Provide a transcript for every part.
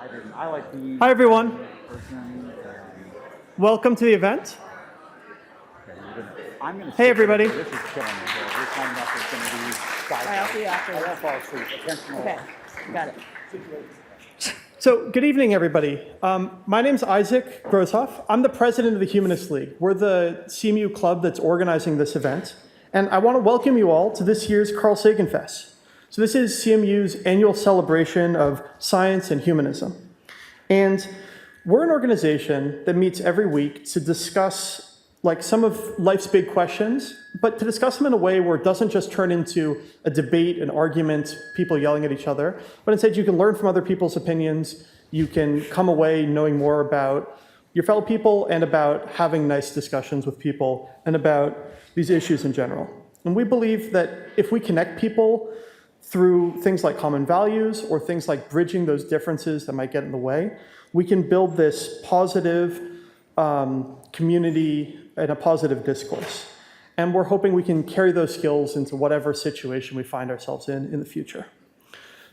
I like the Hi, everyone. person. Welcome to the event. I'm going to. Hey, everybody. This is killing me. This one enough is going to be. I'll see you after. I won't fall asleep. Attention. Okay, got it. So, good evening, everybody. My name's Isaac Groshoff. I'm the president of the Humanist League. We're the CMU club that's organizing this event. And I want to welcome you all to this year's Carl Sagan Fest. So this is CMU's annual celebration of science and humanism. And we're an organization that meets every week to discuss some of life's big questions, but to discuss them in a way where it doesn't just turn into a debate, an argument, people yelling at each other, but instead you can learn from other people's opinions, you can come away knowing more about your fellow people and about having nice discussions with people and about these issues in general. And we believe that if we connect people through things like common values or things like bridging those differences that might get in the way, we can build this positive community and a positive discourse. And we're hoping we can carry those skills into whatever situation we find ourselves in the future.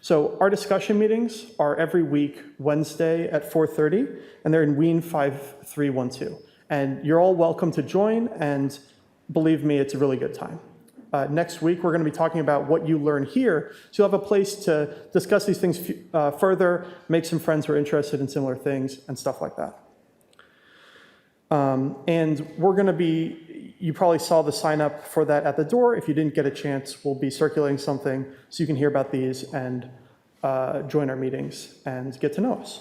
So our discussion meetings are every week, Wednesday at 4:30, and they're in Wien 5312. And you're all welcome to join, and believe me, it's a really good time. Next week, we're going to be talking about what you learn here, so you'll have a place to discuss these things further, make some friends who are interested in similar things, and stuff like that. And we're going to be, you probably saw the sign up for that at the door. If you didn't get a chance, we'll be circulating something so you can hear about these and join our meetings and get to know us.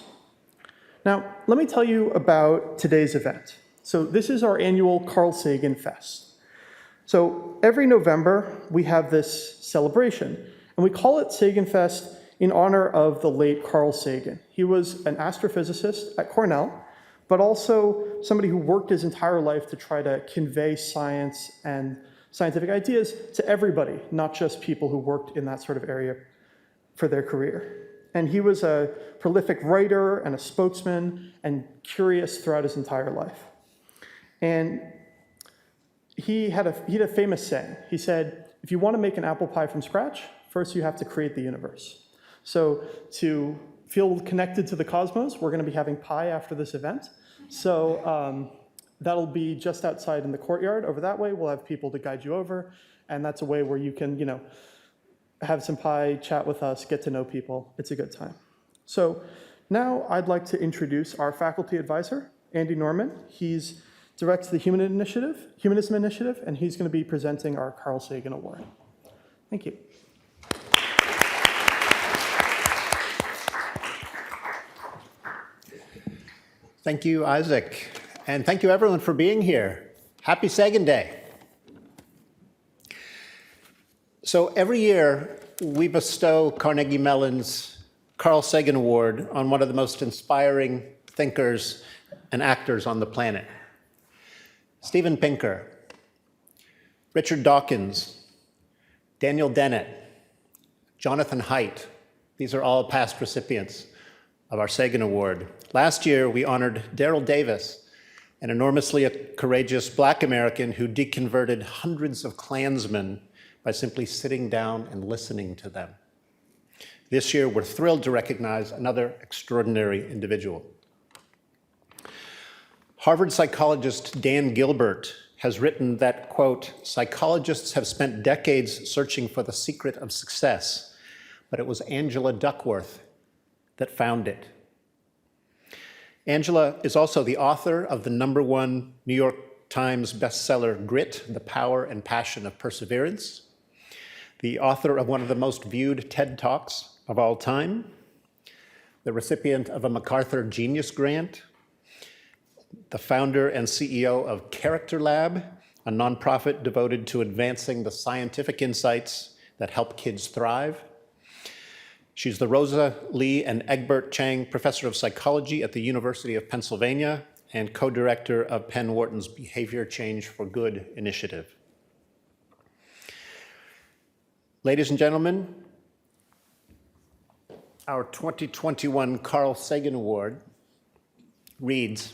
Now, let me tell you about today's event. So this is our annual Carl Sagan Fest. So every November, we have this celebration, and we call it Sagan Fest in honor of the late Carl Sagan. He was an astrophysicist at Cornell, but also somebody who worked his entire life to try to convey science and scientific ideas to everybody, not just people who worked in that sort of area for their career. And he was a prolific writer and a spokesman and curious throughout his entire life. And he had a famous saying. He said, if you want to make an apple pie from scratch, first you have to create the universe. So to feel connected to the cosmos, we're going to be having pie after this event. So that'll be just outside in the courtyard over that way. We'll have people to guide you over. And that's a way where you can, have some pie, chat with us, get to know people. It's a good time. So now I'd like to introduce our faculty advisor, Andy Norman. He's directs the Humanism Initiative, and he's going to be presenting our Carl Sagan Award. Thank you. Thank you, Isaac. And thank you, everyone, for being here. Happy Sagan Day. So every year, we bestow Carnegie Mellon's Carl Sagan Award on one of the most inspiring thinkers and actors on the planet. Steven Pinker, Richard Dawkins, Daniel Dennett, Jonathan Haidt. These are all past recipients of our Sagan Award. Last year, we honored Daryl Davis, an enormously courageous Black American who deconverted hundreds of Klansmen by simply sitting down and listening to them. This year, we're thrilled to recognize another extraordinary individual. Harvard psychologist Dan Gilbert has written that, quote, psychologists have spent decades searching for the secret of success, but it was Angela Duckworth that found it. Angela is also the author of the #1 New York Times bestseller, Grit, The Power and Passion of Perseverance, the author of one of the most viewed TED Talks of all time, the recipient of a MacArthur Genius Grant, the founder and CEO of Character Lab, a nonprofit devoted to advancing the scientific insights that help kids thrive. She's the Rosa Lee and Egbert Chang Professor of Psychology at the University of Pennsylvania and co-director of Penn Wharton's Behavior Change for Good initiative. Ladies and gentlemen, our 2021 Carl Sagan Award reads,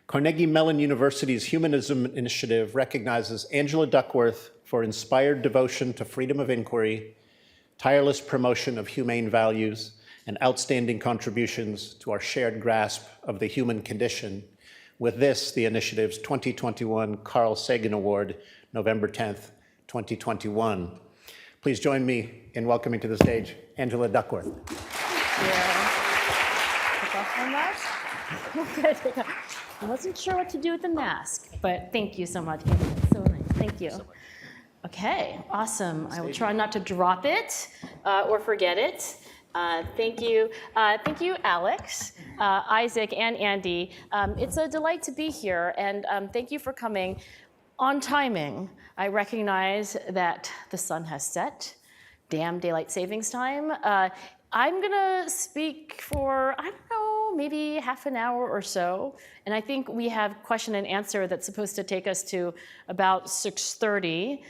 Carnegie Mellon University's Humanism Initiative recognizes Angela Duckworth for inspired devotion to freedom of inquiry, tireless promotion of humane values, and outstanding contributions to our shared grasp of the human condition. With this, the initiative's 2021 Carl Sagan Award, November 10th, 2021. Please join me in welcoming to the stage Angela Duckworth. Yeah. Take off my mask. I wasn't sure what to do with the mask, but thank you so much. It's so nice. Thank you. Okay, awesome. I will try not to drop it or forget it. Thank you, Alex, Isaac, and Andy. It's a delight to be here, and thank you for coming on timing. I recognize that the sun has set. Damn daylight savings time. I'm gonna speak for, I don't know, maybe half an hour or so, and I think we have question and answer that's supposed to take us to about 6:30.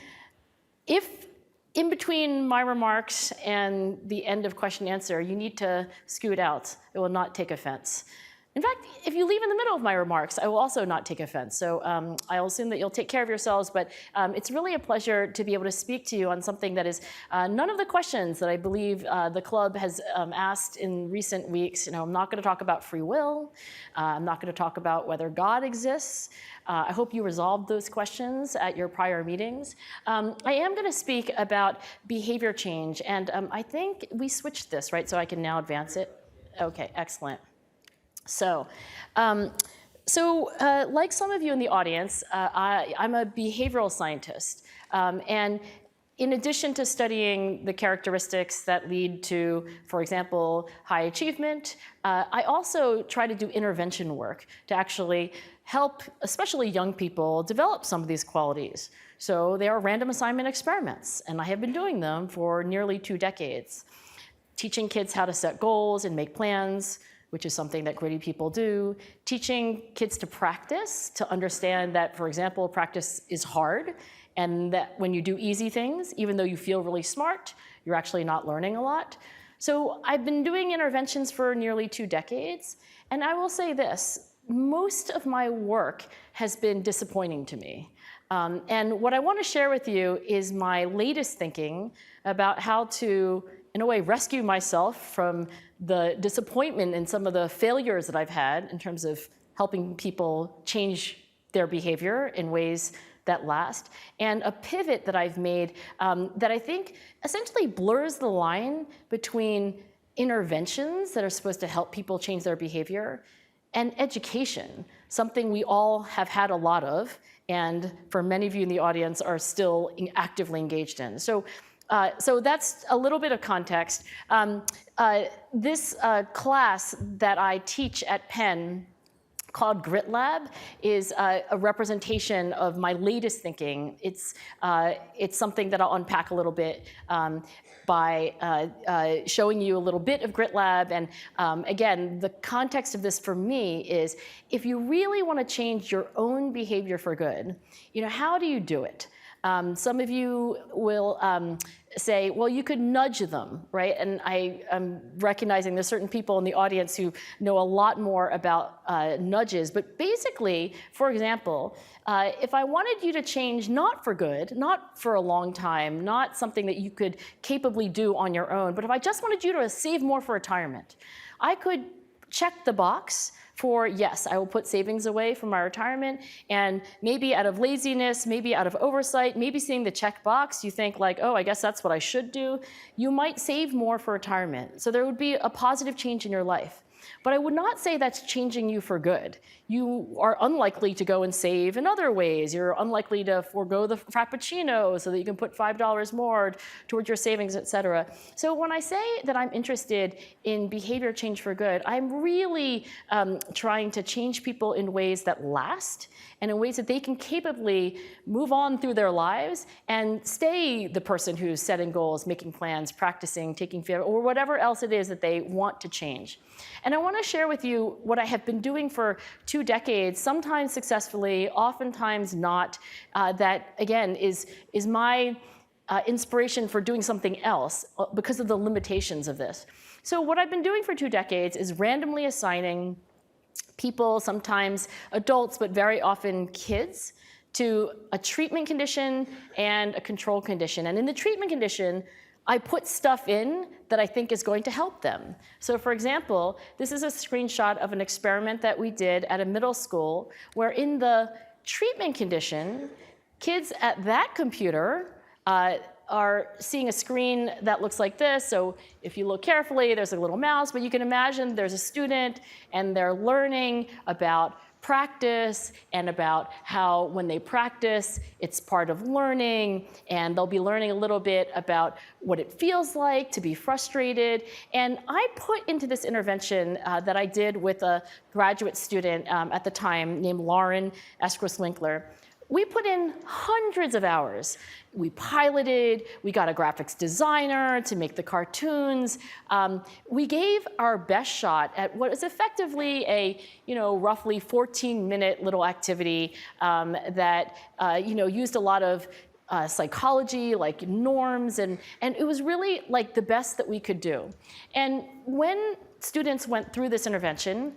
If in between my remarks and the end of question and answer, you need to scoot out, it will not take offense. In fact, if you leave in the middle of my remarks, I will also not take offense. So I'll assume that you'll take care of yourselves, but it's really a pleasure to be able to speak to you on something that is none of the questions that I believe the club has asked in recent weeks. You know, I'm not going to talk about free will. I'm not going to talk about whether God exists. I hope you resolved those questions at your prior meetings. I am going to speak about behavior change, and I think we switched this, right? So I can now advance it. Okay, excellent. So, like some of you in the audience, I'm a behavioral scientist. And in addition to studying the characteristics that lead to, for example, high achievement, I also try to do intervention work to actually help, especially young people, develop some of these qualities. So they are random assignment experiments, and I have been doing them for nearly 2 decades, teaching kids how to set goals and make plans, which is something that gritty people do, teaching kids to practice, to understand that, for example, practice is hard, and that when you do easy things, even though you feel really smart, you're actually not learning a lot. So I've been doing interventions for nearly 2 decades, and I will say this, most of my work has been disappointing to me. And what I want to share with you is my latest thinking about how to, in a way, rescue myself from the disappointment and some of the failures that I've had in terms of helping people change their behavior in ways that last, and a pivot that I've made that I think essentially blurs the line between interventions that are supposed to help people change their behavior and education, something we all have had a lot of, and for many of you in the audience are still actively engaged in. So that's a little bit of context. This class that I teach at Penn called Grit Lab is a representation of my latest thinking. It's something that I'll unpack a little bit by showing you a little bit of Grit Lab. And again, the context of this for me is if you really want to change your own behavior for good, you know, how do you do it? Some of you will say, well, you could nudge them, right? And I'm recognizing there's certain people in the audience who know a lot more about nudges. But basically, for example, if I wanted you to change not for good, not for a long time, not something that you could capably do on your own, but if I just wanted you to save more for retirement, I could check the box for, yes, I will put savings away for my retirement, and maybe out of laziness, maybe out of oversight, maybe seeing the check box, you think like, oh, I guess that's what I should do. You might save more for retirement. So there would be a positive change in your life. But I would not say that's changing you for good. You are unlikely to go and save in other ways. You're unlikely to forego the Frappuccino so that you can put $5 more towards your savings, et cetera. So when I say that I'm interested in behavior change for good, I'm really trying to change people in ways that last and in ways that they can capably move on through their lives and stay the person who's setting goals, making plans, practicing, taking fear, or whatever else it is that they want to change. And I want to share with you what I have been doing for 2 decades, sometimes successfully, oftentimes not, that, again, is my inspiration for doing something else because of the limitations of this. So what I've been doing for 2 decades is randomly assigning people, sometimes adults, but very often kids, to a treatment condition and a control condition. And in the treatment condition, I put stuff in that I think is going to help them. So for example, this is a screenshot of an experiment that we did at a middle school where in the treatment condition, kids at that computer are seeing a screen that looks like this. So if you look carefully, there's a little mouse, but you can imagine there's a student and they're learning about practice and about how when they practice, it's part of learning, and they'll be learning a little bit about what it feels like to be frustrated. And I put into this intervention that I did with a graduate student at the time named Lauren Eskris-Winkler. We put in hundreds of hours. We piloted, we got a graphics designer to make the cartoons. We gave our best shot at what is effectively a roughly 14-minute little activity that used a lot of psychology, like norms, and it was really like the best that we could do. And when students went through this intervention,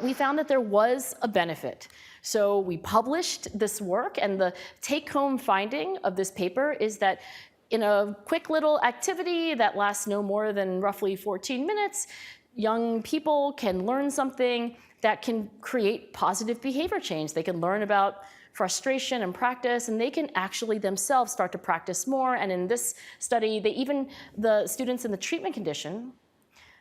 we found that there was a benefit. So we published this work, and the take-home finding of this paper is that in a quick little activity that lasts no more than roughly 14 minutes, young people can learn something that can create positive behavior change. They can learn about frustration and practice, and they can actually themselves start to practice more. And in this study, the students in the treatment condition,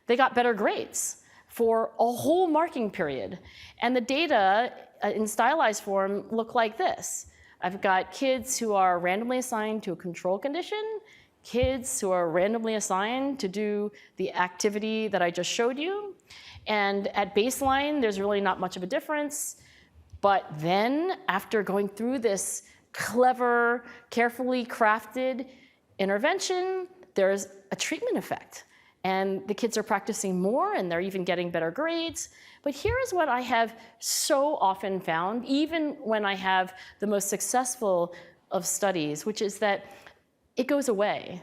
they got better grades for a whole marking period. And the data in stylized form look like this. I've got kids who are randomly assigned to a control condition, kids who are randomly assigned to do the activity that I just showed you. And at baseline, there's really not much of a difference. But then after going through this clever, carefully crafted intervention, there's a treatment effect. And the kids are practicing more, and they're even getting better grades. But here is what I have so often found, even when I have the most successful of studies, which is that it goes away.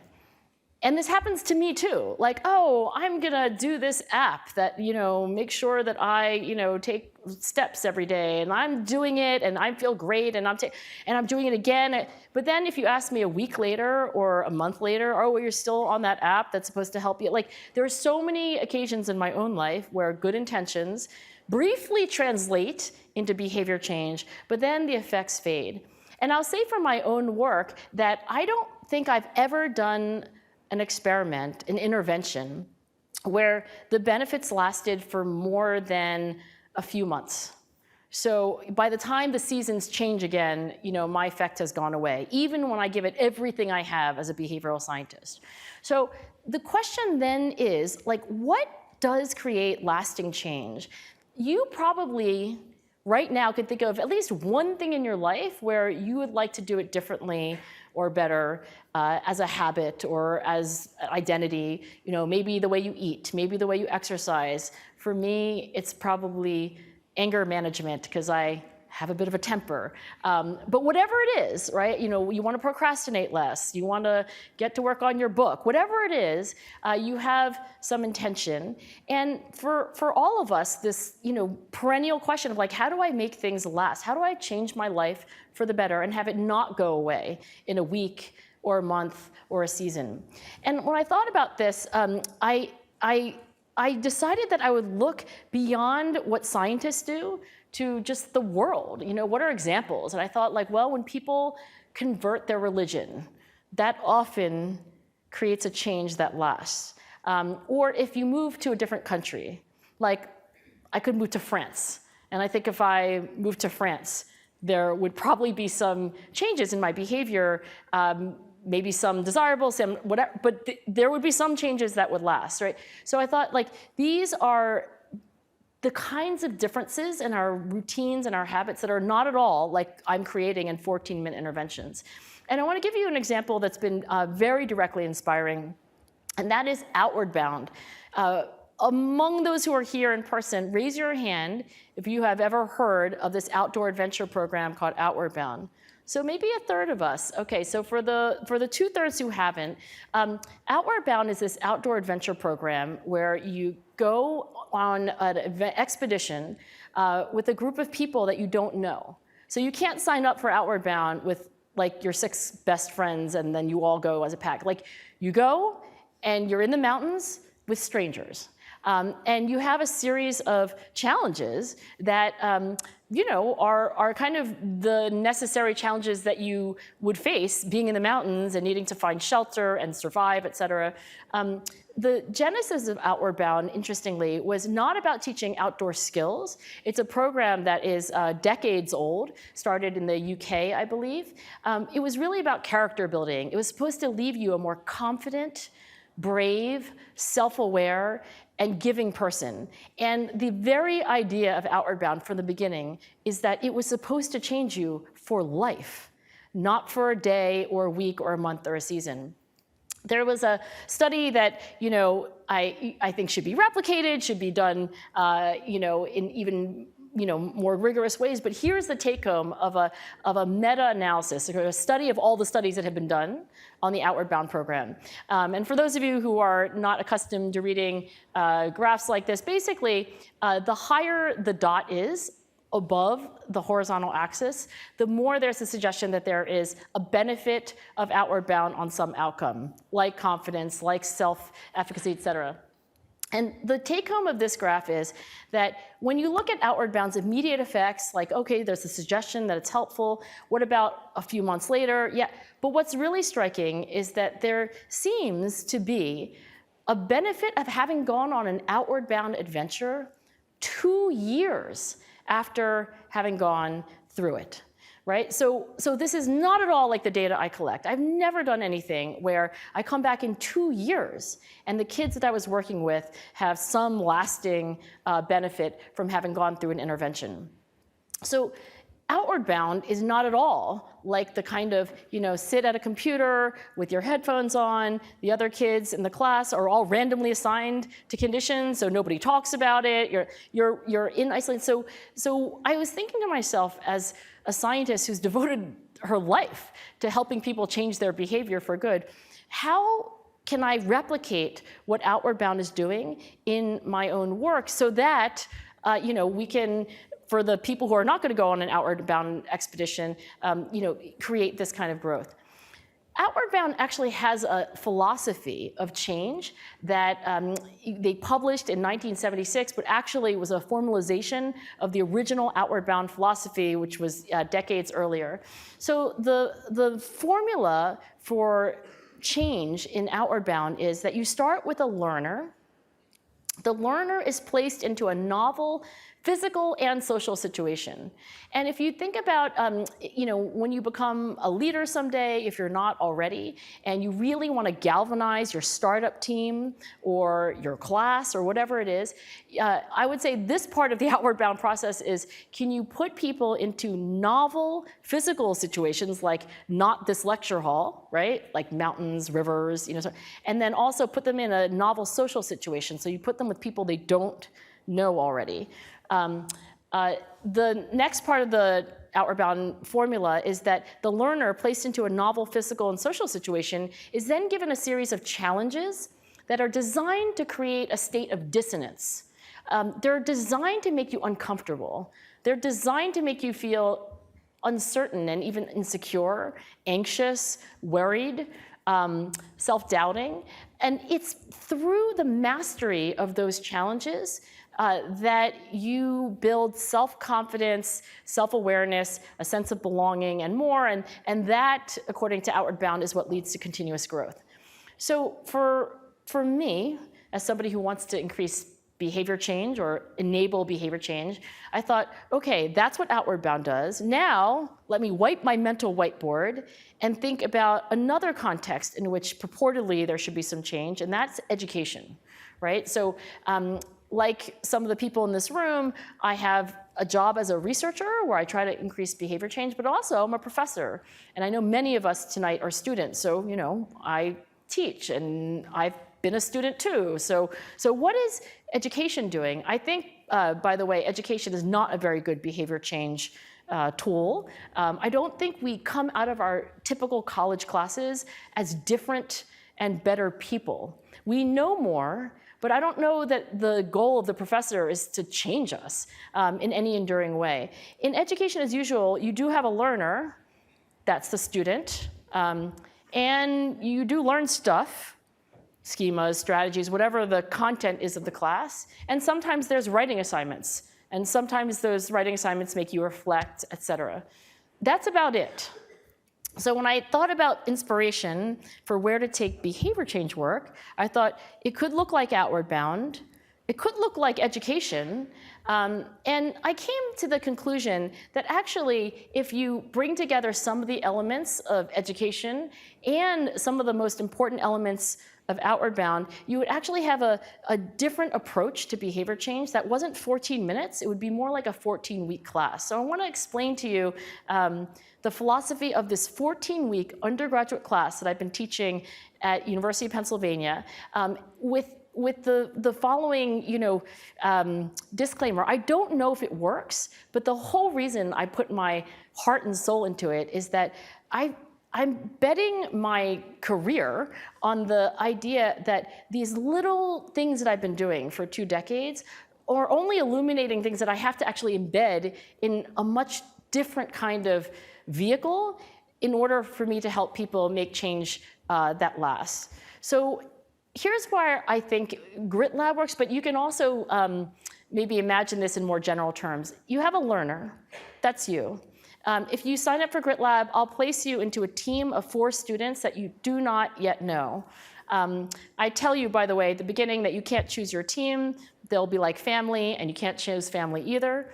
And this happens to me too. Like, oh, I'm gonna do this app that, make sure that I, take steps every day, and I'm doing it, and I feel great, and I'm doing it again. But then if you ask me a week later or a month later, oh, well, you're still on that app that's supposed to help you. Like, there are so many occasions in my own life where good intentions briefly translate into behavior change, but then the effects fade. And I'll say from my own work that I don't think I've ever done an experiment, an intervention, where the benefits lasted for more than a few months. So by the time the seasons change again, my effect has gone away, even when I give it everything I have as a behavioral scientist. So the question then is, what does create lasting change? You probably right now can think of at least one thing in your life where you would like to do it differently or better as a habit or as identity. Maybe the way you eat, maybe the way you exercise. For me, it's probably anger management, because I have a bit of a temper. But whatever it is, right? You want to procrastinate less. You want to get to work on your book. Whatever it is, you have some intention. And for all of us, this perennial question of how do I make things last? How do I change my life for the better and have it not go away in a week or a month or a season? And when I thought about this, I decided that I would look beyond what scientists do to just the world. What are examples? And I thought, when people convert their religion, that often creates a change that lasts. Or if you move to a different country, I could move to France. And I think if I moved to France, there would probably be some changes in my behavior, maybe some desirable, some whatever, but there would be some changes that would last, right? So I thought, these are the kinds of differences in our routines and our habits that are not at all like I'm creating in 14-minute interventions. And I want to give you an example that's been very directly inspiring, and that is Outward Bound. Among those who are here in person, raise your hand if you have ever heard of this outdoor adventure program called Outward Bound. So maybe a third of us. Okay, so for the 2/3 who haven't, Outward Bound is this outdoor adventure program where you go on an expedition with a group of people that you don't know. So you can't sign up for Outward Bound with like your 6 best friends and then you all go as a pack. Like you go and you're in the mountains with strangers. And you have a series of challenges that are kind of the necessary challenges that you would face being in the mountains and needing to find shelter and survive, et cetera. The genesis of Outward Bound, interestingly, was not about teaching outdoor skills. It's a program that is decades old, started in the UK, I believe. It was really about character building. It was supposed to leave you a more confident, brave, self-aware, and giving person. And the very idea of Outward Bound from the beginning is that it was supposed to change you for life, not for a day or a week or a month or a season. There was a study that I think should be replicated, should be done in even more rigorous ways. But here's the take-home of a meta-analysis, a study of all the studies that have been done on the Outward Bound program. And for those of you who are not accustomed to reading graphs like this, basically, the higher the dot is above the horizontal axis, the more there's a suggestion that there is a benefit of Outward Bound on some outcome, like confidence, like self-efficacy, et cetera. And the take-home of this graph is that when you look at Outward Bound's immediate effects, like, okay, there's a suggestion that it's helpful. What about a few months later? Yeah, but what's really striking is that there seems to be a benefit of having gone on an Outward Bound adventure 2 years after having gone through it. Right? So this is not at all like the data I collect. I've never done anything where I come back in 2 years and the kids that I was working with have some lasting benefit from having gone through an intervention. So Outward Bound is not at all like the kind of, sit at a computer with your headphones on, the other kids in the class are all randomly assigned to conditions, so nobody talks about it, you're in isolation. So I was thinking to myself, as a scientist who's devoted her life to helping people change their behavior for good, how can I replicate what Outward Bound is doing in my own work so that we can, for the people who are not going to go on an Outward Bound expedition, create this kind of growth. Outward Bound actually has a philosophy of change that they published in 1976, but actually was a formalization of the original Outward Bound philosophy, which was decades earlier. So the formula for change in Outward Bound is that you start with a learner. The learner is placed into a novel physical and social situation. And if you think about, when you become a leader someday, if you're not already, and you really want to galvanize your startup team or your class or whatever it is, I would say this part of the Outward Bound process is, can you put people into novel physical situations, like not this lecture hall, right? Like mountains, rivers, and then also put them in a novel social situation. So you put them with people they don't know already. The next part of the Outward Bound formula is that the learner placed into a novel physical and social situation is then given a series of challenges that are designed to create a state of dissonance. They're designed to make you uncomfortable. They're designed to make you feel uncertain and even insecure, anxious, worried, self-doubting. And it's through the mastery of those challenges that you build self-confidence, self-awareness, a sense of belonging, and more. And that, according to Outward Bound, is what leads to continuous growth. So for me, as somebody who wants to increase behavior change or enable behavior change, I thought, okay, that's what Outward Bound does. Now, let me wipe my mental whiteboard and think about another context in which purportedly there should be some change, and that's education, right? So, like some of the people in this room, I have a job as a researcher where I try to increase behavior change, but also I'm a professor. And I know many of us tonight are students, so I teach, and I've been a student too. So what is education doing? I think, by the way, education is not a very good behavior change tool. I don't think we come out of our typical college classes as different and better people. We know more, but I don't know that the goal of the professor is to change us in any enduring way. In education as usual, you do have a learner. That's the student. And you do learn stuff, schemas, strategies, whatever the content is of the class. And sometimes there's writing assignments. And sometimes those writing assignments make you reflect, et cetera. That's about it. So when I thought about inspiration for where to take behavior change work, I thought it could look like Outward Bound. It could look like education. And I came to the conclusion that actually, if you bring together some of the elements of education and some of the most important elements of Outward Bound, you would actually have a different approach to behavior change that wasn't 14 minutes. It would be more like a 14-week class. So I want to explain to you the philosophy of this 14-week undergraduate class that I've been teaching at University of Pennsylvania with the following disclaimer. I don't know if it works, but the whole reason I put my heart and soul into it is that I'm betting my career on the idea that these little things that I've been doing for 2 decades are only illuminating things that I have to actually embed in a much different kind of vehicle in order for me to help people make change that lasts. So here's where I think Grit Lab works, but you can also maybe imagine this in more general terms. You have a learner, that's you. If you sign up for Grit Lab, I'll place you into a team of 4 students that you do not yet know. I tell you, by the way, at the beginning that you can't choose your team. They'll be like family, and you can't choose family either.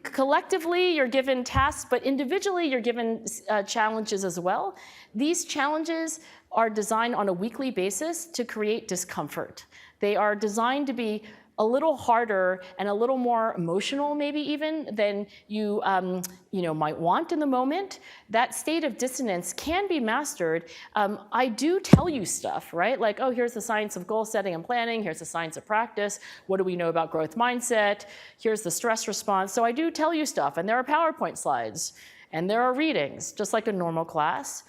Collectively, you're given tasks, but individually, you're given challenges as well. These challenges are designed on a weekly basis to create discomfort. They are designed to be a little harder and a little more emotional, maybe even, than you might want in the moment. That state of dissonance can be mastered. I do tell you stuff, right? Like, oh, here's the science of goal setting and planning. Here's the science of practice. What do we know about growth mindset? Here's the stress response. So I do tell you stuff, and there are PowerPoint slides, and there are readings, just like a normal class.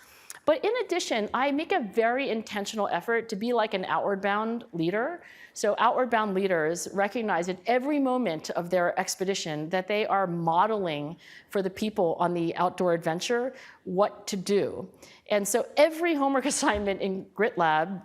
But in addition, I make a very intentional effort to be like an outward bound leader. So outward bound leaders recognize at every moment of their expedition that they are modeling for the people on the outdoor adventure what to do. And so every homework assignment in Grit Lab,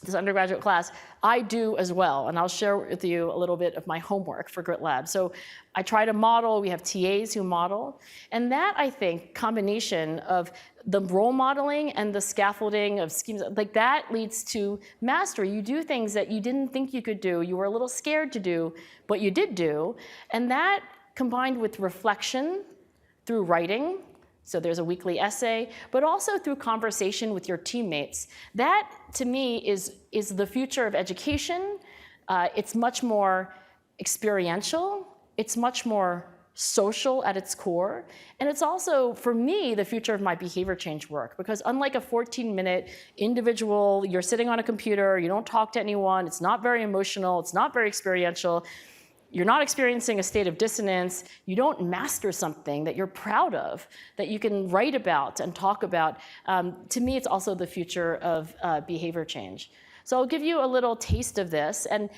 this undergraduate class, I do as well. And I'll share with you a little bit of my homework for Grit Lab. So I try to model, we have TAs who model. And that, I think, combination of the role modeling and the scaffolding of schemes, like that leads to mastery. You do things that you didn't think you could do, you were a little scared to do, but you did do. And that combined with reflection through writing, so there's a weekly essay, but also through conversation with your teammates. That, to me, is the future of education. It's much more experiential. It's much more social at its core. And it's also, for me, the future of my behavior change work, because unlike a 14-minute individual, you're sitting on a computer, you don't talk to anyone, it's not very emotional, it's not very experiential, you're not experiencing a state of dissonance, you don't master something that you're proud of, that you can write about and talk about. To me, it's also the future of behavior change. So I'll give you a little taste of this. And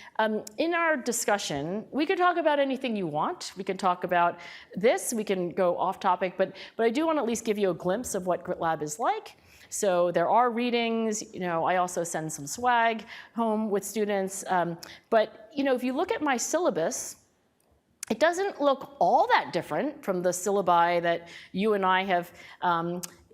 in our discussion, we could talk about anything you want. We can talk about this. We can go off topic. But I do want to at least give you a glimpse of what Grit Lab is like. So there are readings. I also send some swag home with students. But if you look at my syllabus, it doesn't look all that different from the syllabi that you and I have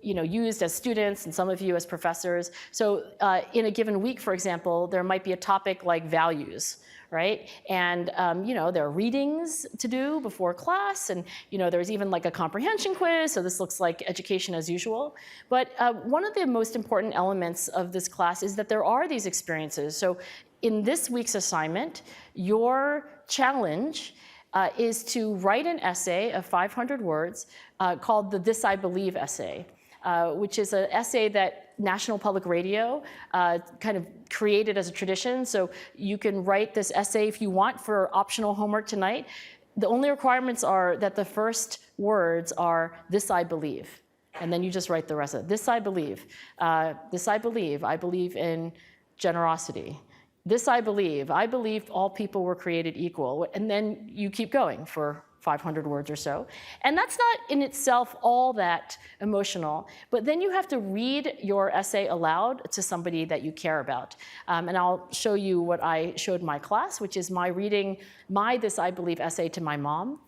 used as students and some of you as professors. So in a given week, for example, there might be a topic like values, right? And there are readings to do before class, and there's even like a comprehension quiz, so this looks like education as usual. But one of the most important elements of this class is that there are these experiences. So in this week's assignment, your challenge is to write an essay of 500 words called the This I Believe essay. Which is an essay that National Public Radio kind of created as a tradition. So you can write this essay if you want for optional homework tonight. The only requirements are that the first words are, this I believe. And then you just write the rest of it. This I believe. This I believe. I believe in generosity. This I believe all people were created equal. And then you keep going for 500 words or so. And that's not in itself all that emotional, but then you have to read your essay aloud to somebody that you care about. And I'll show you what I showed my class, which is my reading my This I Believe essay to my mom.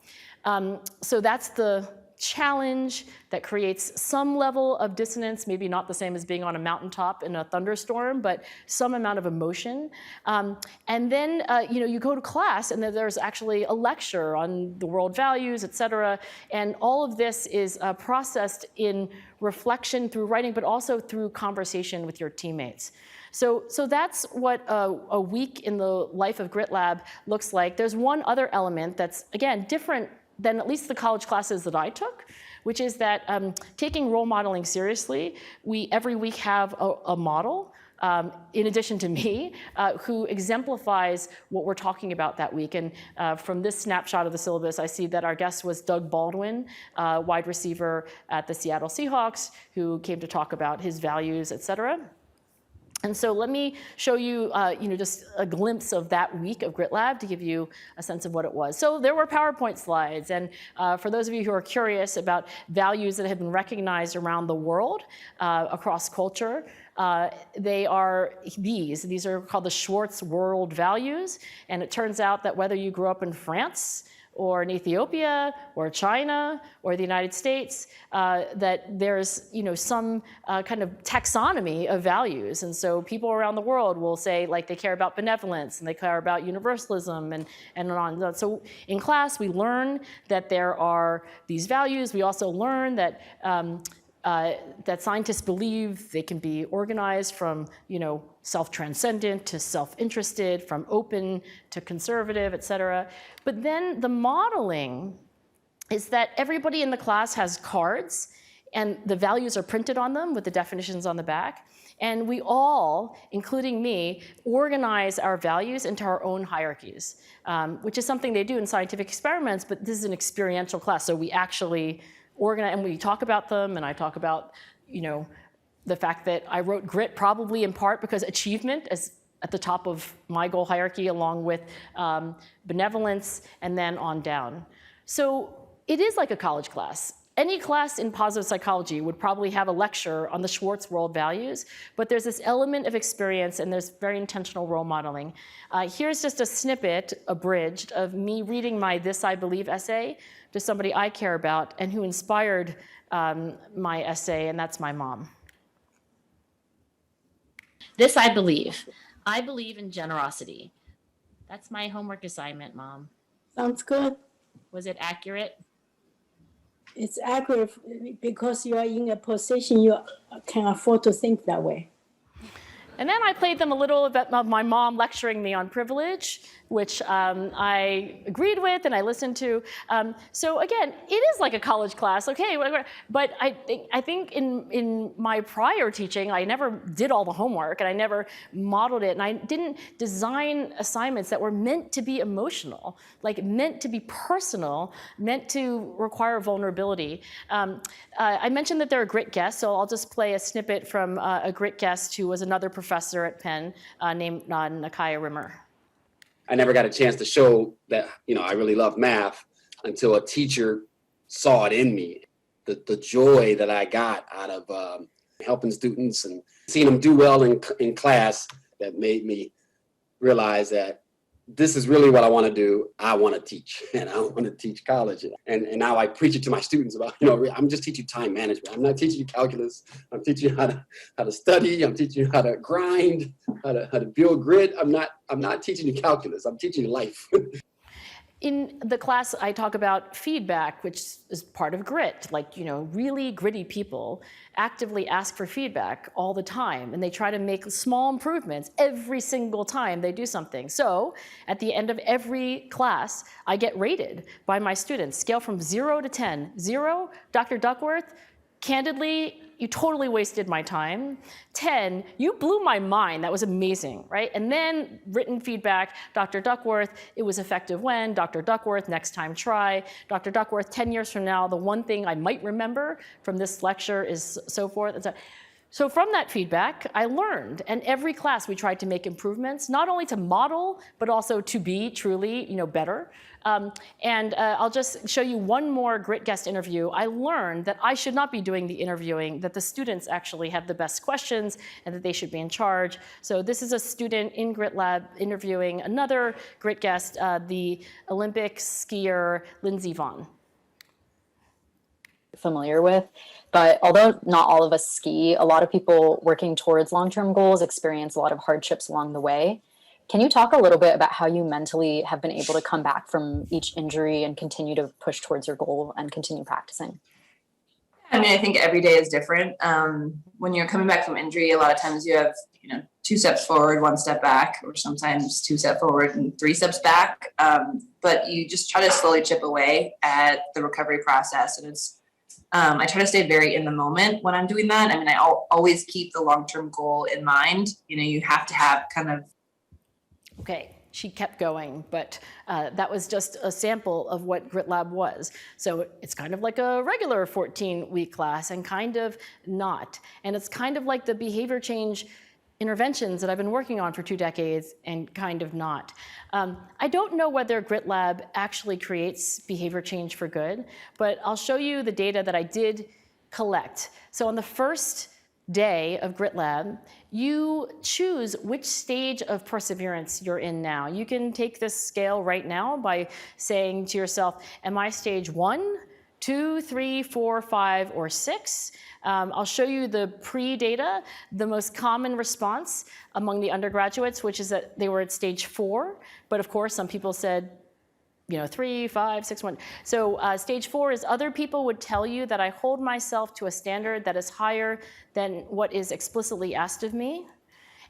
So that's the challenge that creates some level of dissonance, maybe not the same as being on a mountaintop in a thunderstorm, but some amount of emotion. And then you go to class, and then there's actually a lecture on the world values, et cetera. And all of this is processed in reflection through writing, but also through conversation with your teammates. So that's what a week in the life of Grit Lab looks like. There's one other element that's, again, different than at least the college classes that I took, which is that taking role modeling seriously, we every week have a model, in addition to me, who exemplifies what we're talking about that week. And from this snapshot of the syllabus, I see that our guest was Doug Baldwin, wide receiver at the Seattle Seahawks, who came to talk about his values, et cetera. And so let me show you, just a glimpse of that week of Grit Lab to give you a sense of what it was. So there were PowerPoint slides, and for those of you who are curious about values that have been recognized around the world, across culture, they are these. These are called the Schwartz World Values, and it turns out that whether you grew up in France, or in Ethiopia, or China, or the United States, that there's some kind of taxonomy of values. And so people around the world will say, like, they care about benevolence, and they care about universalism, and on. So in class, we learn that there are these values. We also learn that that scientists believe they can be organized from self-transcendent to self-interested, from open to conservative, et cetera. But then the modeling is that everybody in the class has cards, and the values are printed on them with the definitions on the back. And we all, including me, organize our values into our own hierarchies, which is something they do in scientific experiments, but this is an experiential class. So we actually organize, and we talk about them, and I talk about, the fact that I wrote grit probably in part because achievement is at the top of my goal hierarchy, along with benevolence, and then on down. So it is like a college class. Any class in positive psychology would probably have a lecture on the Schwartz world values, but there's this element of experience, and there's very intentional role modeling. Here's just a snippet, abridged, of me reading my This I Believe essay to somebody I care about and who inspired my essay, and that's my mom. This I believe. I believe in generosity. That's my homework assignment, Mom. Sounds good. Was it accurate? It's accurate because you are in a position you can afford to think that way. And then I played them a little bit of my mom lecturing me on privilege, which I agreed with and I listened to. So again, it is like a college class, okay? But I think in my prior teaching, I never did all the homework, and I never modeled it, and I didn't design assignments that were meant to be emotional, like meant to be personal, meant to require vulnerability. I mentioned that there are grit guests, so I'll just play a snippet from a grit guest who was another professor at Penn named Nakaya Rimmer. I never got a chance to show that, I really love math until a teacher saw it in me. The joy that I got out of helping students and seeing them do well in class, that made me realize that this is really what I want to do. I want to teach, and I want to teach college. And now I preach it to my students about, I'm just teaching time management. I'm not teaching you calculus. I'm teaching you how to study. I'm teaching you how to grind, how to build grit. I'm not teaching you calculus. I'm teaching you life. In the class, I talk about feedback, which is part of grit. Like, really gritty people actively ask for feedback all the time, and they try to make small improvements every single time they do something. So at the end of every class, I get rated by my students, scale from 0 to 10. 0, Dr. Duckworth, candidly, you totally wasted my time. 10, you blew my mind. That was amazing, right? And then written feedback, Dr. Duckworth, it was effective when, Dr. Duckworth, next time try. Dr. Duckworth, 10 years from now, the one thing I might remember from this lecture is so forth. And So from that feedback, I learned, and every class we tried to make improvements, not only to model, but also to be truly, better. I'll just show you one more Grit Guest interview. I learned that I should not be doing the interviewing, that the students actually have the best questions and that they should be in charge. So this is a student in Grit Lab interviewing another Grit Guest, the Olympic skier, Lindsey Vonn. Familiar with, but although not all of us ski, a lot of people working towards long-term goals experience a lot of hardships along the way. Can you talk a little bit about how you mentally have been able to come back from each injury and continue to push towards your goal and continue practicing? I mean, I think every day is different. When you're coming back from injury, a lot of times you have, 2 steps forward, 1 step back, or sometimes 2 steps forward and 3 steps back. But you just try to slowly chip away at the recovery process. And I try to stay very in the moment when I'm doing that. I mean, I always keep the long-term goal in mind. You have to have kind of. Okay, she kept going, but that was just a sample of what Grit Lab was. So it's kind of like a regular 14-week class and kind of not. And it's kind of like the behavior change interventions that I've been working on for 2 decades and kind of not. I don't know whether Grit Lab actually creates behavior change for good, but I'll show you the data that I did collect. So on the first day of Grit Lab, you choose which stage of perseverance you're in now. You can take this scale right now by saying to yourself, am I stage 1, 2, 3, 4, 5, or 6? I'll show you the pre-data, the most common response among the undergraduates, which is that they were at stage 4. But of course, some people said, 3, 5, 6, 1. So stage 4 is other people would tell you that I hold myself to a standard that is higher than what is explicitly asked of me.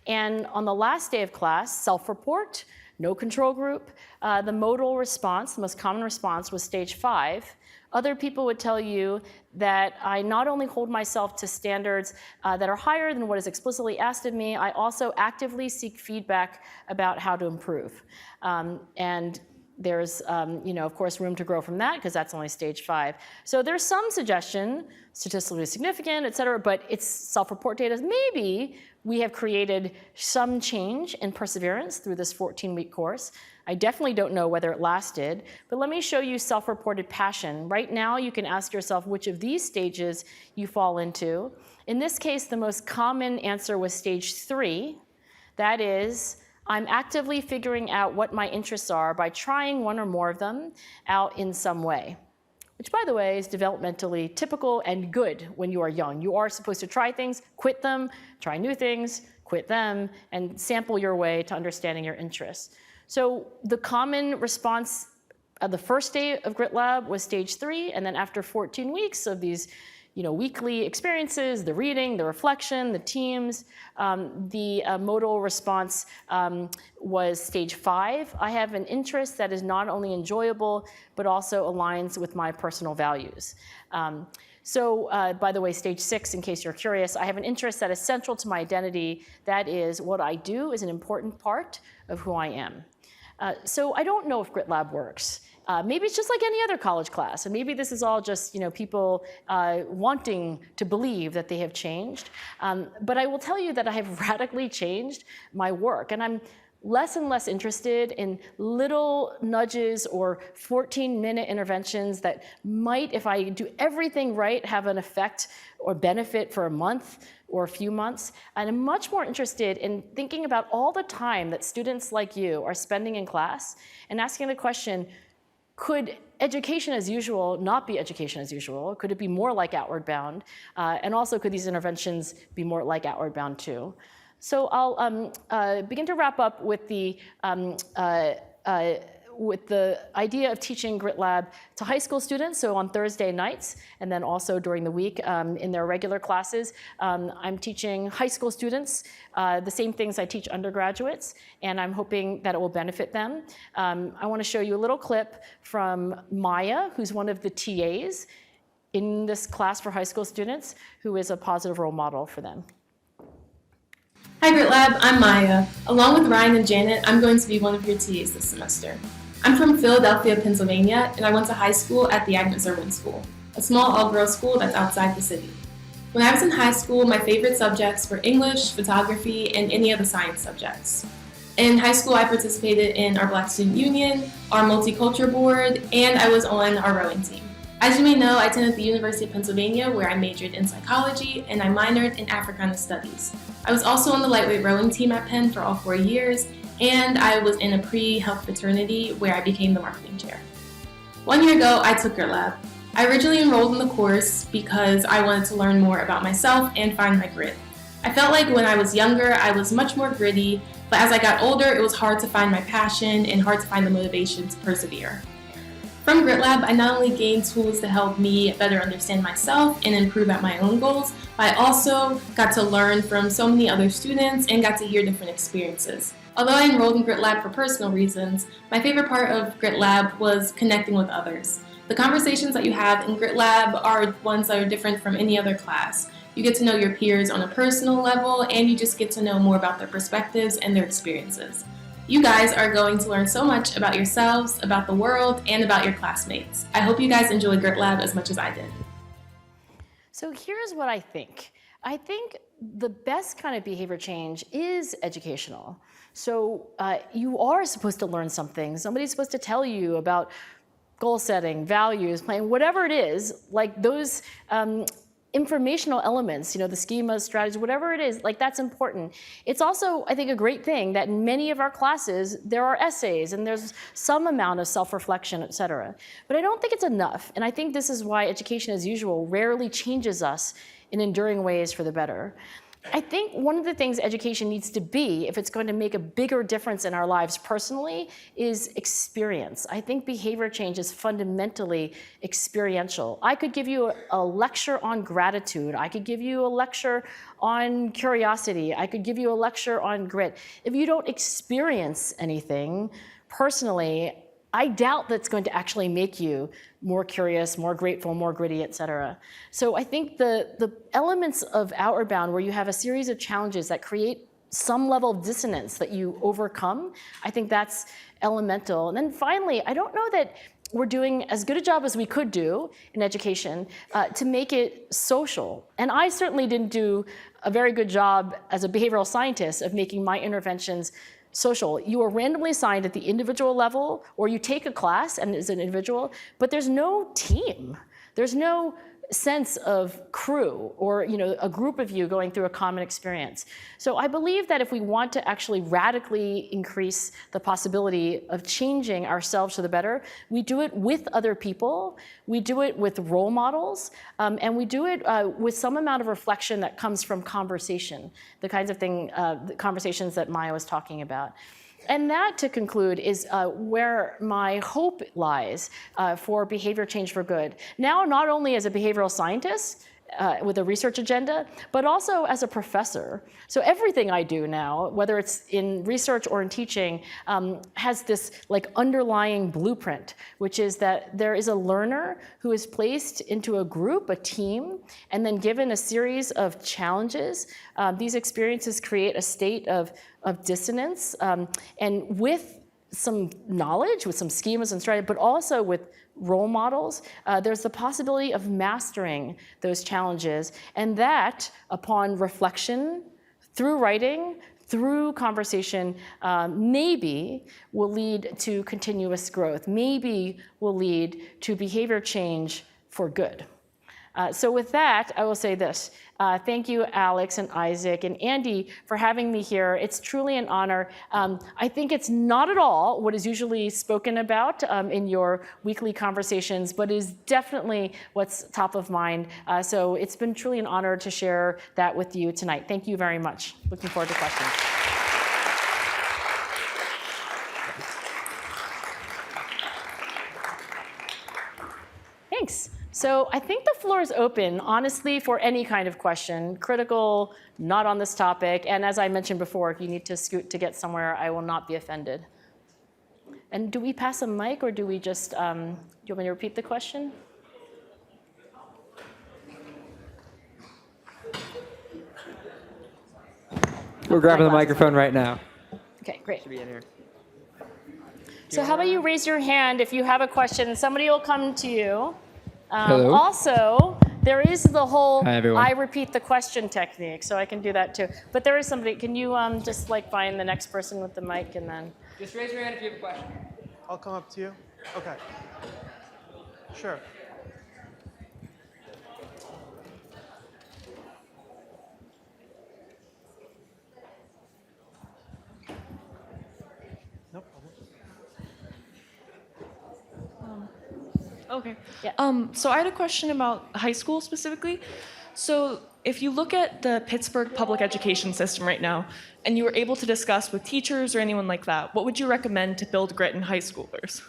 And on the last day of class, self-report, no control group, the modal response, the most common response was stage 5. Other people would tell you that I not only hold myself to standards that are higher than what is explicitly asked of me, I also actively seek feedback about how to improve. And there's, of course, room to grow from that because that's only stage 5. So there's some suggestion, statistically significant, et cetera, but it's self-report data. Maybe we have created some change in perseverance through this 14-week course. I definitely don't know whether it lasted, but let me show you self-reported passion. Right now, you can ask yourself which of these stages you fall into. In this case, the most common answer was stage 3. That is, I'm actively figuring out what my interests are by trying one or more of them out in some way, which, by the way, is developmentally typical and good when you are young. You are supposed to try things, quit them, try new things, quit them, and sample your way to understanding your interests. So the common response at the first day of Grit Lab was stage 3, and then after 14 weeks of these weekly experiences, the reading, the reflection, the teams, the modal response was stage 5. I have an interest that is not only enjoyable, but also aligns with my personal values. By the way, stage 6, in case you're curious, I have an interest that is central to my identity. That is, what I do is an important part of who I am. So I don't know if Grit Lab works. Maybe it's just like any other college class, and maybe this is all just people wanting to believe that they have changed. But I will tell you that I have radically changed my work, and I'm less and less interested in little nudges or 14-minute interventions that might, if I do everything right, have an effect or benefit for a month or a few months. And I'm much more interested in thinking about all the time that students like you are spending in class and asking the question, could education as usual not be education as usual? Could it be more like Outward Bound? And also, could these interventions be more like Outward Bound too? So I'll begin to wrap up with the idea of teaching Grit Lab to high school students, so on Thursday nights, and then also during the week in their regular classes. I'm teaching high school students the same things I teach undergraduates, and I'm hoping that it will benefit them. I want to show you a little clip from Maya, who's one of the TAs in this class for high school students, who is a positive role model for them. Hi Grit Lab, I'm Maya. Along with Ryan and Janet, I'm going to be one of your TAs this semester. I'm from Philadelphia, Pennsylvania, and I went to high school at the Agnes Irwin School, a small all-girls school that's outside the city. When I was in high school, my favorite subjects were English, photography, and any of the science subjects. In high school, I participated in our Black Student Union, our Multicultural Board, and I was on our rowing team. As you may know, I attended the University of Pennsylvania, where I majored in psychology and I minored in Africana Studies. I was also on the lightweight rowing team at Penn for all 4 years, and I was in a pre-health fraternity where I became the marketing chair. 1 year ago, I took Grit Lab. I originally enrolled in the course because I wanted to learn more about myself and find my grit. I felt like when I was younger, I was much more gritty, but as I got older, it was hard to find my passion and hard to find the motivation to persevere. From Grit Lab, I not only gained tools to help me better understand myself and improve at my own goals, but I also got to learn from so many other students and got to hear different experiences. Although I enrolled in Grit Lab for personal reasons, my favorite part of Grit Lab was connecting with others. The conversations that you have in Grit Lab are ones that are different from any other class. You get to know your peers on a personal level, and you just get to know more about their perspectives and their experiences. You guys are going to learn so much about yourselves, about the world, and about your classmates. I hope you guys enjoy Grit Lab as much as I did. So here's what I think. I think the best kind of behavior change is educational. So you are supposed to learn something. Somebody's supposed to tell you about goal setting, values, planning, whatever it is, like those informational elements, the schemas, strategies, whatever it is, like that's important. It's also, I think, a great thing that in many of our classes, there are essays and there's some amount of self-reflection, et cetera. But I don't think it's enough. And I think this is why education as usual rarely changes us in enduring ways for the better. I think one of the things education needs to be, if it's going to make a bigger difference in our lives personally, is experience. I think behavior change is fundamentally experiential. I could give you a lecture on gratitude. I could give you a lecture on curiosity. I could give you a lecture on grit. If you don't experience anything personally, I doubt that's going to actually make you more curious, more grateful, more gritty, et cetera. So I think the elements of Outward Bound, where you have a series of challenges that create some level of dissonance that you overcome, I think that's elemental. And then finally, I don't know that we're doing as good a job as we could do in education to make it social. And I certainly didn't do a very good job as a behavioral scientist of making my interventions social. You are randomly assigned at the individual level, or you take a class and as an individual, but there's no team. There's no sense of crew or a group of you going through a common experience. So I believe that if we want to actually radically increase the possibility of changing ourselves for the better, we do it with other people, we do it with role models, and we do it with some amount of reflection that comes from conversation, the kinds of the conversations that Maya was talking about. And that, to conclude, is where my hope lies for behavior change for good. Now, not only as a behavioral scientist with a research agenda, but also as a professor. So everything I do now, whether it's in research or in teaching, has this underlying blueprint, which is that there is a learner who is placed into a group, a team, and then given a series of challenges. These experiences create a state of dissonance, and with some knowledge, with some schemas and strategy, but also with role models, there's the possibility of mastering those challenges, and that, upon reflection, through writing, through conversation, maybe will lead to continuous growth, maybe will lead to behavior change for good. So with that, I will say this. Thank you, Alex and Isaac and Andy, for having me here. It's truly an honor. I think it's not at all what is usually spoken about in your weekly conversations, but is definitely what's top of mind. So it's been truly an honor to share that with you tonight. Thank you very much. Looking forward to questions. Thanks. So I think the floor is open, honestly, for any kind of question, critical, not on this topic. And as I mentioned before, if you need to scoot to get somewhere, I will not be offended. And do we pass a mic, or do we just, do you want me to repeat the question? We're grabbing the microphone right now. Okay, great. Should be in here. So how about you raise your hand if you have a question, and somebody will come to you. Hello. Also, there is the whole Hi, everyone. I repeat the question technique, so I can do that too. But there is somebody, can you just like find the next person with the mic and then? Just raise your hand if you have a question. I'll come up to you. Okay. Sure. No problem. Okay. Yeah. So I had a question about high school specifically. So if you look at the Pittsburgh public education system right now, and you were able to discuss with teachers or anyone like that, what would you recommend to build grit in high schoolers?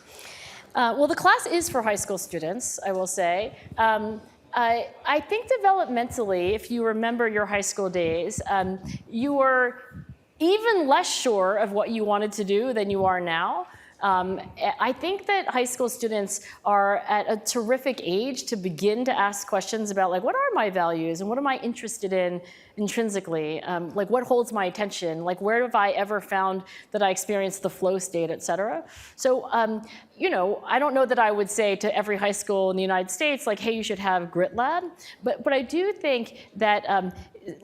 Well, the class is for high school students, I will say. I think developmentally, if you remember your high school days, you were even less sure of what you wanted to do than you are now. I think that high school students are at a terrific age to begin to ask questions about, like, what are my values and what am I interested in intrinsically? Like, what holds my attention? Like, where have I ever found that I experienced the flow state, et cetera? So, you know, I don't know that I would say to every high school in the United States, like, hey, you should have Grit Lab. But I do think that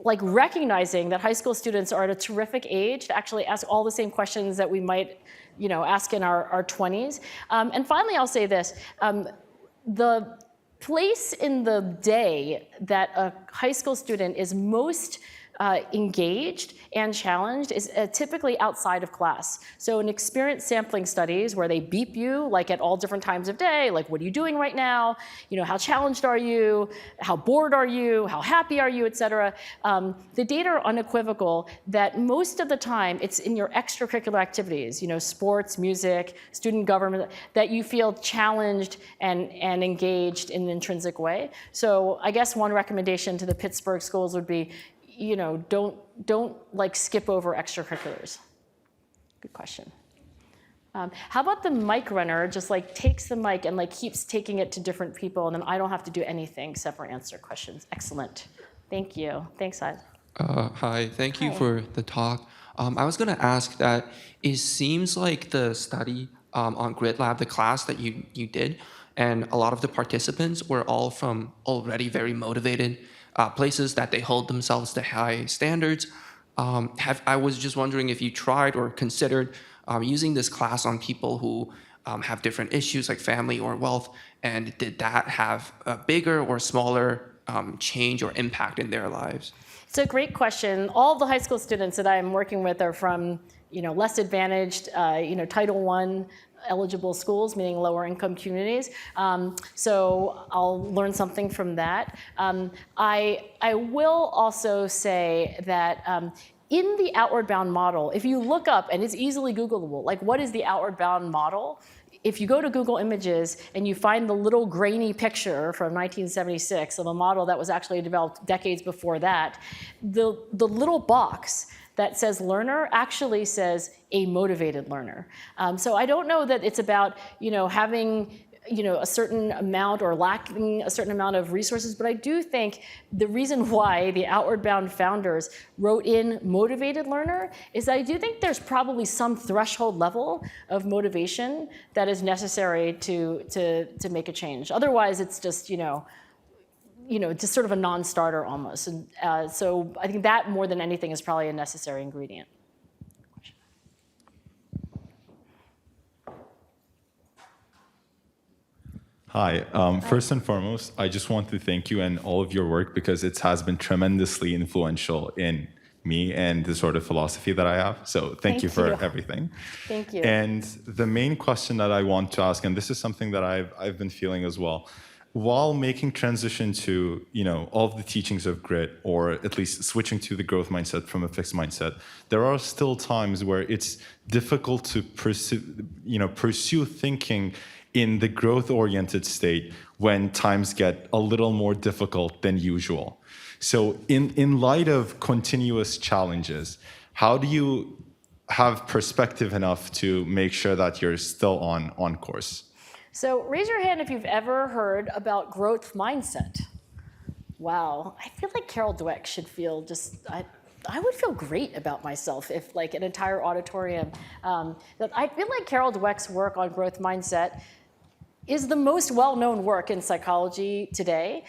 like recognizing that high school students are at a terrific age to actually ask all the same questions that we might, you know, ask in our 20s. And finally, I'll say this. The place in the day that a high school student is most engaged and challenged is typically outside of class. So in experience sampling studies where they beep you like at all different times of day, like what are you doing right now? You know, how challenged are you? How bored are you? How happy are you, et cetera? The data are unequivocal that most of the time it's in your extracurricular activities, you know, sports, music, student government, that you feel challenged and engaged in an intrinsic way. So I guess one recommendation to the Pittsburgh schools would be, you know, don't like skip over extracurriculars. Good question. How about the mic runner just like takes the mic and like keeps taking it to different people, and then I don't have to do anything except for answer questions. Excellent. Thank you. Thanks, Ed. Hi, thank you for the talk. I was going to ask that it seems like the study on Grit Lab, the class that you did, and a lot of the participants were all from already very motivated places that they hold themselves to high standards. I was just wondering if you tried or considered using this class on people who have different issues like family or wealth, and did that have a bigger or smaller change or impact in their lives? It's a great question. All the high school students that I'm working with are from, you know, less advantaged, you know, Title I eligible schools, meaning lower income communities. So I'll learn something from that. I will also say that in the outward bound model, if you look up, and it's easily Googleable, like what is the outward bound model? If you go to Google Images and you find the little grainy picture from 1976 of a model that was actually developed decades before that, the little box that says learner actually says a motivated learner. So I don't know that it's about, you know, having, you know, a certain amount or lacking a certain amount of resources, but I do think the reason why the Outward Bound founders wrote in motivated learner is that I do think there's probably some threshold level of motivation that is necessary to make a change. Otherwise, it's just, you know, just sort of a non-starter almost. And so I think that more than anything is probably a necessary ingredient. Hi, first and foremost, I just want to thank you and all of your work because it has been tremendously influential in me and the sort of philosophy that I have. So thank you for everything. Thank you. And the main question that I want to ask, and this is something that I've been feeling as well, while making transition to, you know, all of the teachings of grit, or at least switching to the growth mindset from a fixed mindset, there are still times where it's difficult to pursue thinking in the growth-oriented state when times get a little more difficult than usual. So in light of continuous challenges, how do you have perspective enough to make sure that you're still on course? So raise your hand if you've ever heard about growth mindset. Wow, I feel like Carol Dweck should feel just, I would feel great about myself if like an entire auditorium, that I feel like Carol Dweck's work on growth mindset is the most well-known work in psychology today.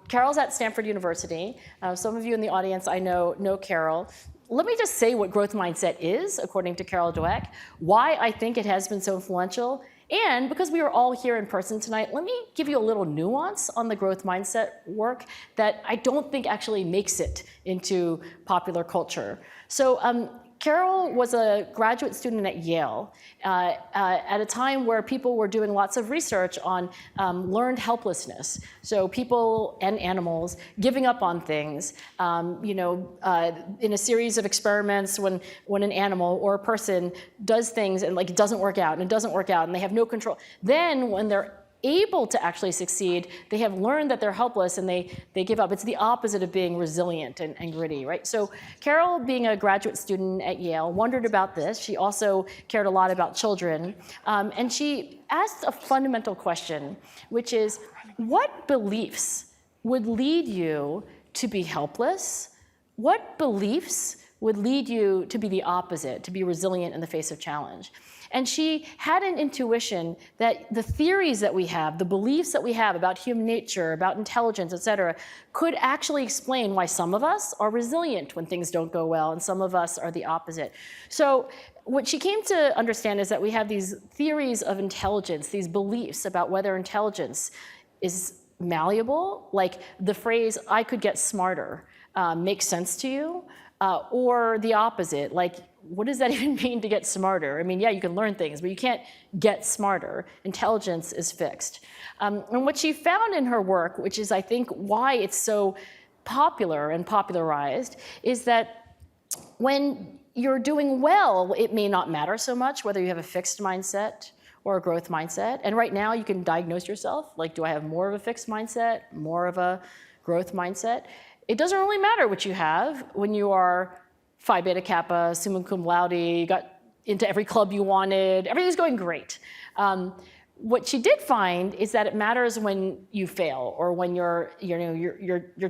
Carol's at Stanford University. Some of you in the audience I know Carol. Let me just say what growth mindset is, according to Carol Dweck, why I think it has been so influential, and because we are all here in person tonight, let me give you a little nuance on the growth mindset work that I don't think actually makes it into popular culture. So Carol was a graduate student at Yale at a time where people were doing lots of research on learned helplessness. So people and animals giving up on things, in a series of experiments when an animal or a person does things and like it doesn't work out and it doesn't work out and they have no control. Then when they're able to actually succeed, they have learned that they're helpless and they give up. It's the opposite of being resilient and gritty, right? So Carol, being a graduate student at Yale, wondered about this. She also cared a lot about children. And she asked a fundamental question, which is, what beliefs would lead you to be helpless? What beliefs would lead you to be the opposite, to be resilient in the face of challenge? And she had an intuition that the theories that we have, the beliefs that we have about human nature, about intelligence, et cetera, could actually explain why some of us are resilient when things don't go well and some of us are the opposite. So what she came to understand is that we have these theories of intelligence, these beliefs about whether intelligence is malleable, like the phrase, I could get smarter, makes sense to you, or the opposite, like, what does that even mean to get smarter? I mean, yeah, you can learn things, but you can't get smarter. Intelligence is fixed. And what she found in her work, which is, I think, why it's so popular and popularized, is that when you're doing well, it may not matter so much whether you have a fixed mindset or a growth mindset. And right now, you can diagnose yourself, like, do I have more of a fixed mindset, more of a growth mindset? It doesn't really matter what you have when you are Phi Beta Kappa, summa cum laude, you got into every club you wanted, everything's going great. What she did find is that it matters when you fail or when you're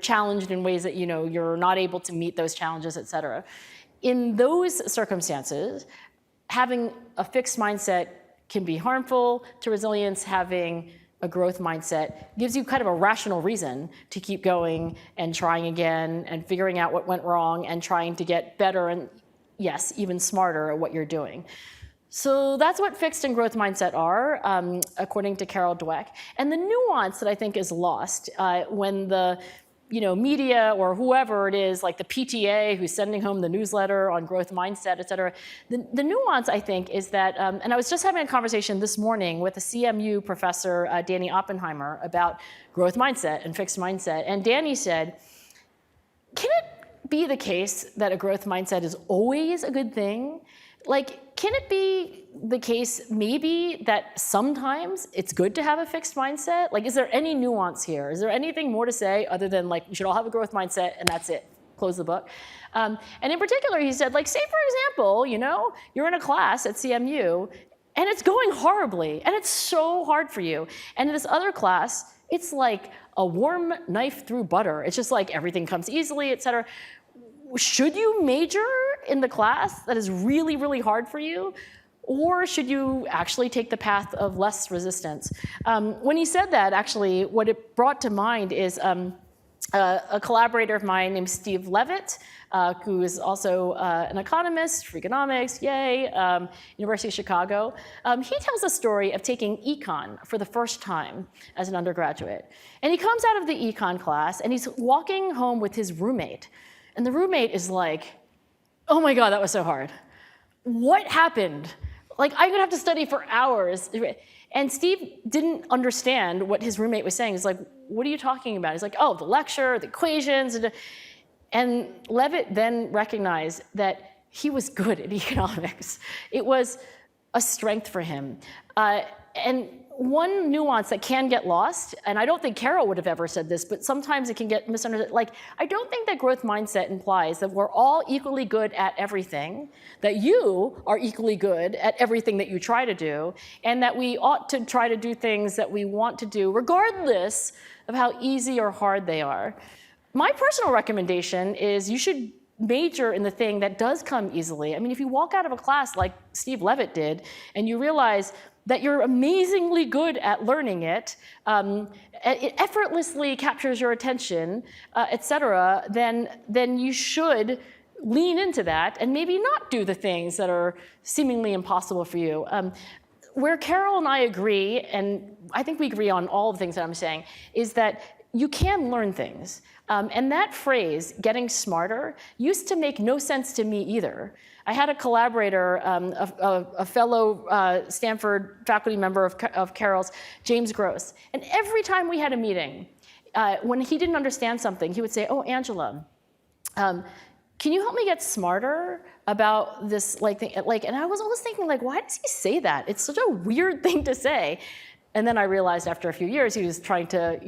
challenged in ways that you're not able to meet those challenges, et cetera. In those circumstances, having a fixed mindset can be harmful to resilience. Having a growth mindset gives you kind of a rational reason to keep going and trying again and figuring out what went wrong and trying to get better and, yes, even smarter at what you're doing. So that's what fixed and growth mindset are, according to Carol Dweck. And the nuance that I think is lost when the media or whoever it is, like the PTA who's sending home the newsletter on growth mindset, et cetera, the nuance, I think, is that, and I was just having a conversation this morning with a CMU professor, Danny Oppenheimer, about growth mindset and fixed mindset. And Danny said, can it be the case that a growth mindset is always a good thing? Like, can it be the case maybe that sometimes it's good to have a fixed mindset? Like, is there any nuance here? Is there anything more to say other than, like, we should all have a growth mindset and that's it, close the book? And in particular, he said, like, say, for example, you're in a class at CMU and it's going horribly and it's so hard for you. And in this other class, it's like a warm knife through butter. It's just like everything comes easily, et cetera. Should you major in the class that is really, really hard for you? Or should you actually take the path of less resistance? When he said that, actually, what it brought to mind is a collaborator of mine named Steve Levitt, who is also an economist, Freakonomics, yay, University of Chicago. He tells a story of taking econ for the first time as an undergraduate. And he comes out of the econ class, and he's walking home with his roommate. And the roommate is like, oh my God, that was so hard. What happened? Like, I'm gonna have to study for hours. And Steve didn't understand what his roommate was saying. He's like, what are you talking about? He's like, oh, the lecture, the equations. And Levitt then recognized that he was good at economics. It was a strength for him. And one nuance that can get lost, and I don't think Carol would have ever said this, but sometimes it can get misunderstood. Like, I don't think that growth mindset implies that we're all equally good at everything, that you are equally good at everything that you try to do, and that we ought to try to do things that we want to do, regardless of how easy or hard they are. My personal recommendation is you should major in the thing that does come easily. I mean, if you walk out of a class like Steve Levitt did, and you realize that you're amazingly good at learning it, it effortlessly captures your attention, et cetera, then you should lean into that and maybe not do the things that are seemingly impossible for you. Where Carol and I agree, and I think we agree on all the things that I'm saying, is that you can learn things. And that phrase, getting smarter, used to make no sense to me either. I had a collaborator, a fellow Stanford faculty member of Carol's, James Gross. And every time we had a meeting, when he didn't understand something, he would say, "Oh, Angela, can you help me get smarter about this thing?" And I was always thinking, why does he say that? It's such a weird thing to say. And then I realized after a few years, he was trying to,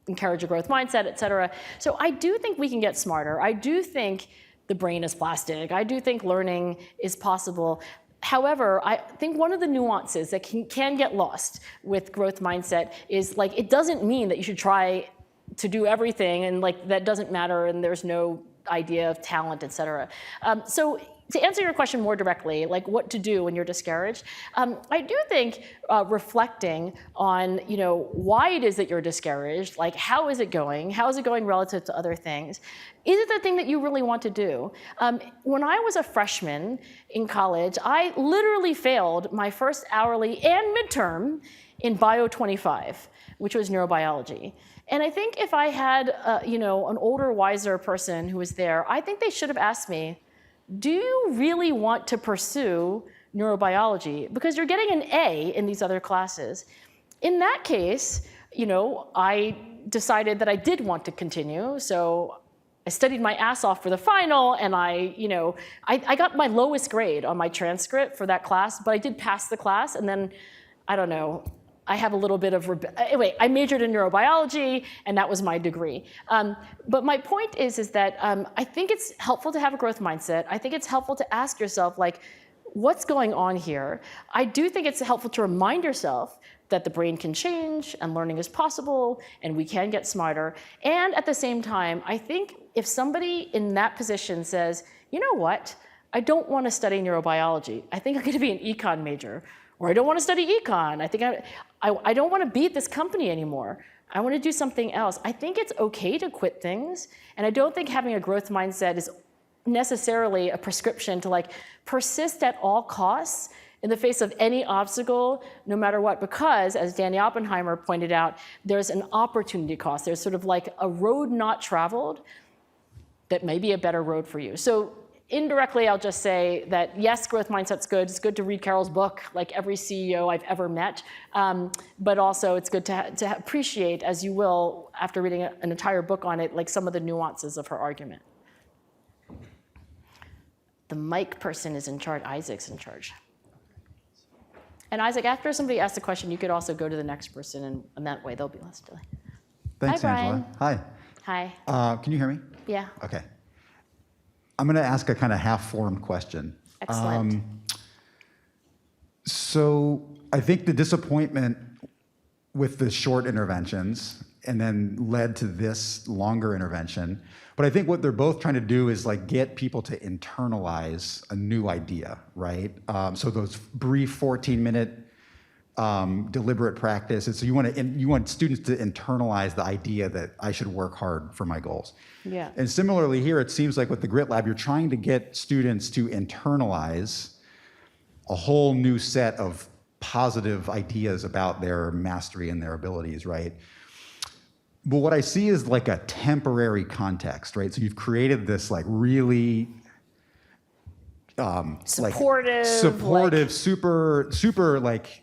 encourage a growth mindset, et cetera. So I do think we can get smarter. I do think the brain is plastic. I do think learning is possible. However, I think one of the nuances that can get lost with growth mindset is it doesn't mean that you should try to do everything and that doesn't matter and there's no idea of talent, et cetera. So to answer your question more directly, what to do when you're discouraged, I do think reflecting on why it is that you're discouraged, how is it going? How is it going relative to other things? Is it the thing that you really want to do? When I was a freshman in college, I literally failed my first hourly and midterm in Bio 25, which was neurobiology. And I think if I had an older, wiser person who was there, I think they should have asked me, do you really want to pursue neurobiology? Because you're getting an A in these other classes. In that case, I decided that I did want to continue. So I studied my ass off for the final, and I got my lowest grade on my transcript for that class, but I did pass the class, and then, I don't know, I have a little bit of, anyway, I majored in neurobiology, and that was my degree. But my point is that I think it's helpful to have a growth mindset. I think it's helpful to ask yourself, what's going on here? I do think it's helpful to remind yourself that the brain can change, and learning is possible, and we can get smarter. And at the same time, I think if somebody in that position says, you know what, I don't want to study neurobiology. I think I'm going to be an econ major. Or I don't want to study econ. I think I don't want to be at this company anymore. I want to do something else. I think it's okay to quit things. And I don't think having a growth mindset is necessarily a prescription to persist at all costs in the face of any obstacle, no matter what. Because, as Danny Oppenheimer pointed out, there's an opportunity cost. There's sort of a road not traveled that may be a better road for you. So indirectly, I'll just say that, yes, growth mindset's good. It's good to read Carol's book, like every CEO I've ever met. But also, it's good to appreciate, as you will after reading an entire book on it, some of the nuances of her argument. The mic person is in charge. Isaac's in charge. And Isaac, after somebody asks a question, you could also go to the next person, and that way they'll be less delay. Thanks, Hi, Angela. Brian. Hi. Hi. Can you hear me? Yeah. Okay. I'm going to ask a kind of half-formed question. Excellent. So I think the disappointment with the short interventions and then led to this longer intervention. But I think what they're both trying to do is get people to internalize a new idea, right? So those brief 14-minute deliberate practice. And so you want students to internalize the idea that I should work hard for my goals. Yeah. And similarly here, it seems like with the Grit Lab, you're trying to get students to internalize a whole new set of positive ideas about their mastery and their abilities, right? But what I see is a temporary context, right? So you've created this really supportive, super,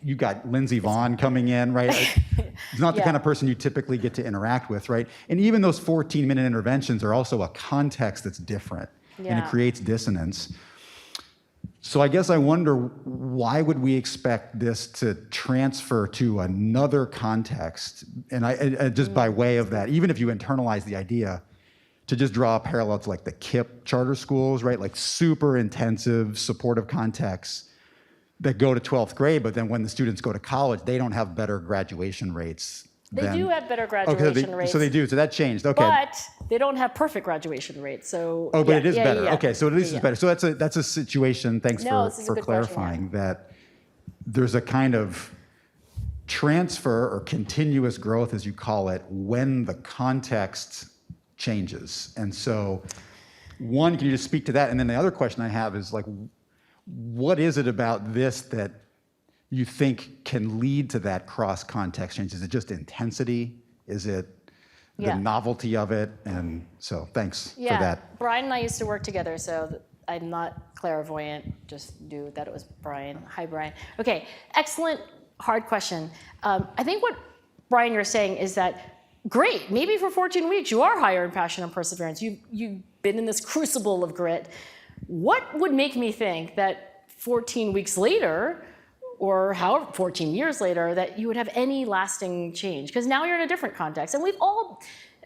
you got Lindsey Vonn coming in, right? He's not the kind of person you typically get to interact with, right? And even those 14-minute interventions are also a context that's different, and it creates dissonance. So I guess I wonder, why would we expect this to transfer to another context? And I just by way of that, even if you internalize the idea, to just draw a parallel to the KIPP charter schools, right? Super intensive, supportive contexts that go to 12th grade, but then when the students go to college, they don't have better graduation rates. They do have better graduation rates. So they do, so that changed, okay. But they don't have perfect graduation rates, so. Oh, but it is better, okay, so at least it's better. So that's a situation, thanks No, for clarifying, there's a kind of transfer or continuous growth, as you call it, when the context changes. And so, one, can you just speak to that? And then the other question I have is like, what is it about this that you think can lead to that cross-context change? Is it just intensity? Is it the novelty of it? And so thanks for that. Brian and I used to work together, so I'm not clairvoyant, just knew that it was Brian. Hi, Brian. Okay, excellent, hard question. I think what, Brian, you're saying is that, great, maybe for 14 weeks you are higher in passion and perseverance. You've been in this crucible of grit. What would make me think that 14 weeks later, or however 14 years later, that you would have any lasting change? Because now you're in a different context. And we've all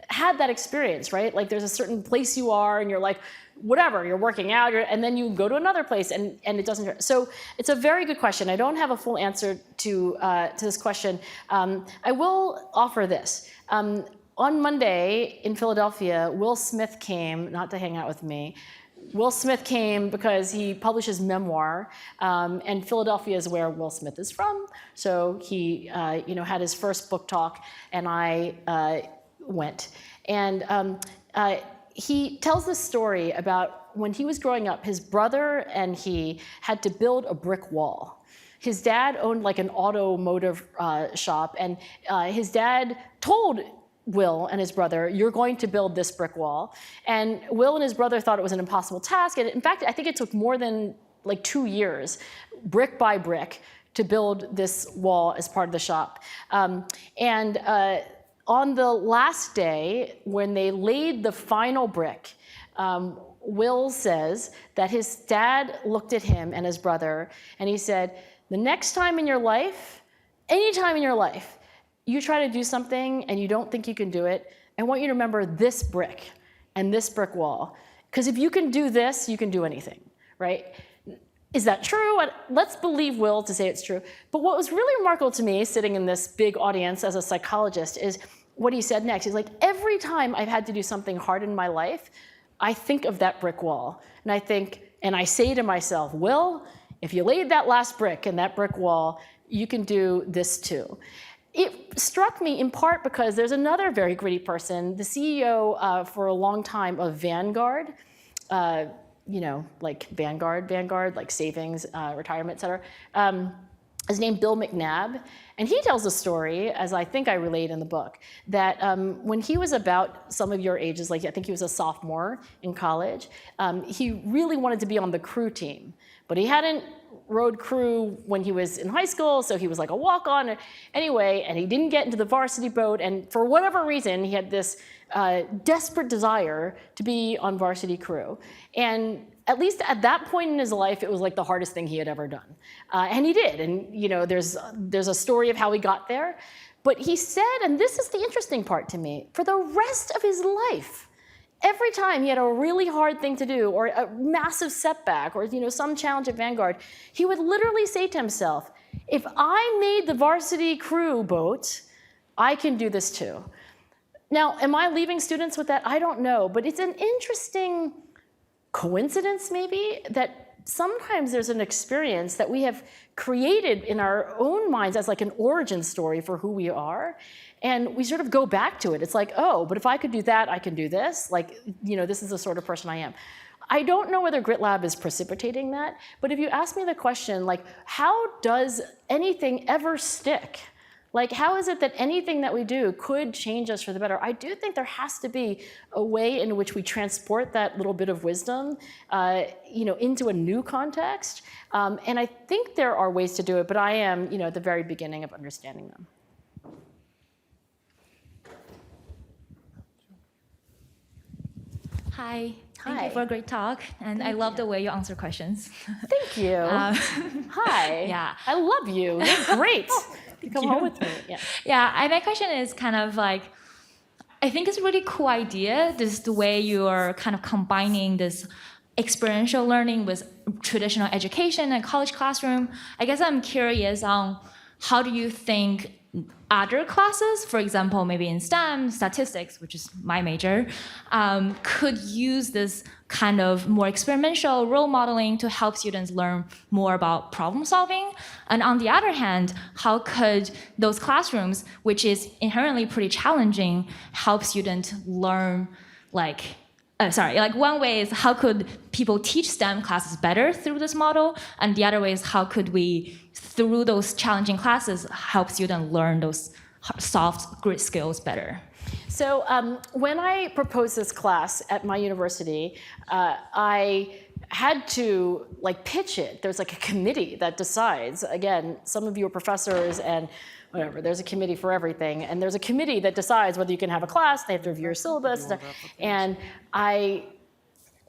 had that experience, right? Like there's a certain place you are and you're like, whatever, you're working out, and then you go to another place and it doesn't. So it's a very good question. I don't have a full answer to this question. I will offer this. On Monday in Philadelphia, Will Smith came, not to hang out with me. Will Smith came because he published his memoir, and Philadelphia is where Will Smith is from. So he, had his first book talk, and I went. And he tells this story about when he was growing up, his brother and he had to build a brick wall. His dad owned like an automotive shop, and his dad told Will and his brother, you're going to build this brick wall. And Will and his brother thought it was an impossible task. And in fact, I think it took more than like 2 years, brick by brick, to build this wall as part of the shop. On the last day, when they laid the final brick, Will says that his dad looked at him and his brother, and he said, the next time in your life, any time in your life, you try to do something and you don't think you can do it, I want you to remember this brick and this brick wall. Because if you can do this, you can do anything, right? Is that true? Let's believe Will to say it's true. But what was really remarkable to me, sitting in this big audience as a psychologist, is what he said next. He's like, every time I've had to do something hard in my life, I think of that brick wall. And I say to myself, Will, if you laid that last brick in that brick wall, you can do this too. It struck me in part because there's another very gritty person, the CEO for a long time of Vanguard, like Vanguard, like savings, retirement, et cetera. His name Bill McNabb. And he tells a story, as I think I relate in the book, that when he was about some of your ages, like I think he was a sophomore in college, he really wanted to be on the crew team. But he hadn't rode crew when he was in high school, so he was like a walk-on. Anyway, and he didn't get into the varsity boat, and for whatever reason, he had this desperate desire to be on varsity crew. And at least at that point in his life, it was like the hardest thing he had ever done. And he did, and there's a story of how he got there. But he said, and this is the interesting part to me, for the rest of his life, every time he had a really hard thing to do, or a massive setback, or some challenge at Vanguard, he would literally say to himself, if I made the varsity crew boat, I can do this too. Now, am I leaving students with that? I don't know, but it's an interesting coincidence maybe that sometimes there's an experience that we have created in our own minds as like an origin story for who we are. And we sort of go back to it. It's like, oh, but if I could do that, I can do this. Like, this is the sort of person I am. I don't know whether Grit Lab is precipitating that, but if you ask me the question, like, how does anything ever stick? Like, how is it that anything that we do could change us for the better? I do think there has to be a way in which we transport that little bit of wisdom, into a new context. And I think there are ways to do it, but I am, at the very beginning of understanding them. Hi. Thank you for a great talk, and I love the way you answer questions. Thank you. Hi. Yeah. I love you. You're great. Come home with me. Yeah. Yeah. My question is kind of like, I think it's a really cool idea. This is the way you are kind of combining this experiential learning with traditional education and college classroom. I guess I'm curious on how do you think other classes, for example, maybe in STEM, statistics, which is my major, could use this kind of more experiential role modeling to help students learn more about problem solving? And on the other hand, how could those classrooms, which is inherently pretty challenging, help students learn one way is how could people teach STEM classes better through this model? And the other way is how could we, through those challenging classes, help students learn those soft grit skills better? So when I proposed this class at my university, I had to pitch it. There's a committee that decides. Again, some of you are professors and whatever, there's a committee for everything. And there's a committee that decides whether you can have a class, they have to review your syllabus. And I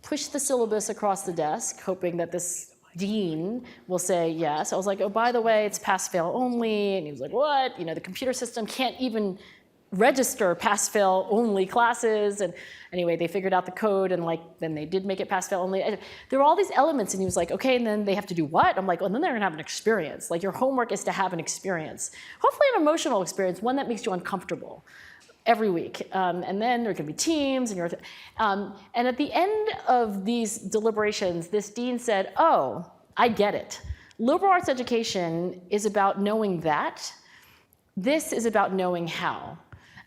pushed the syllabus across the desk, hoping that this dean will say yes. I was like, oh, by the way, it's pass-fail only. And he was like, what? The computer system can't even register pass-fail only classes. And anyway, they figured out the code, and then they did make it pass-fail only. There were all these elements, and he was like, okay, and then they have to do what? I'm like, well, then they're gonna have an experience. Your homework is to have an experience. Hopefully an emotional experience, one that makes you uncomfortable every week. And then there can be teams, and and at the end of these deliberations, this dean said, oh, I get it. Liberal arts education is about knowing that. This is about knowing how.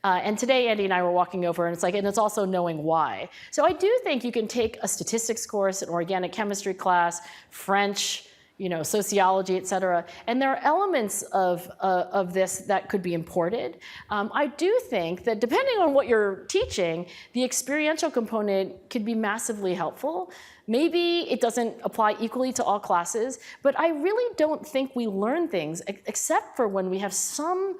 And today, Andy and I were walking over, and it's also knowing why. So I do think you can take a statistics course, an organic chemistry class, French, sociology, et cetera, and there are elements of this that could be imported. I do think that depending on what you're teaching, the experiential component could be massively helpful. Maybe it doesn't apply equally to all classes, but I really don't think we learn things except for when we have some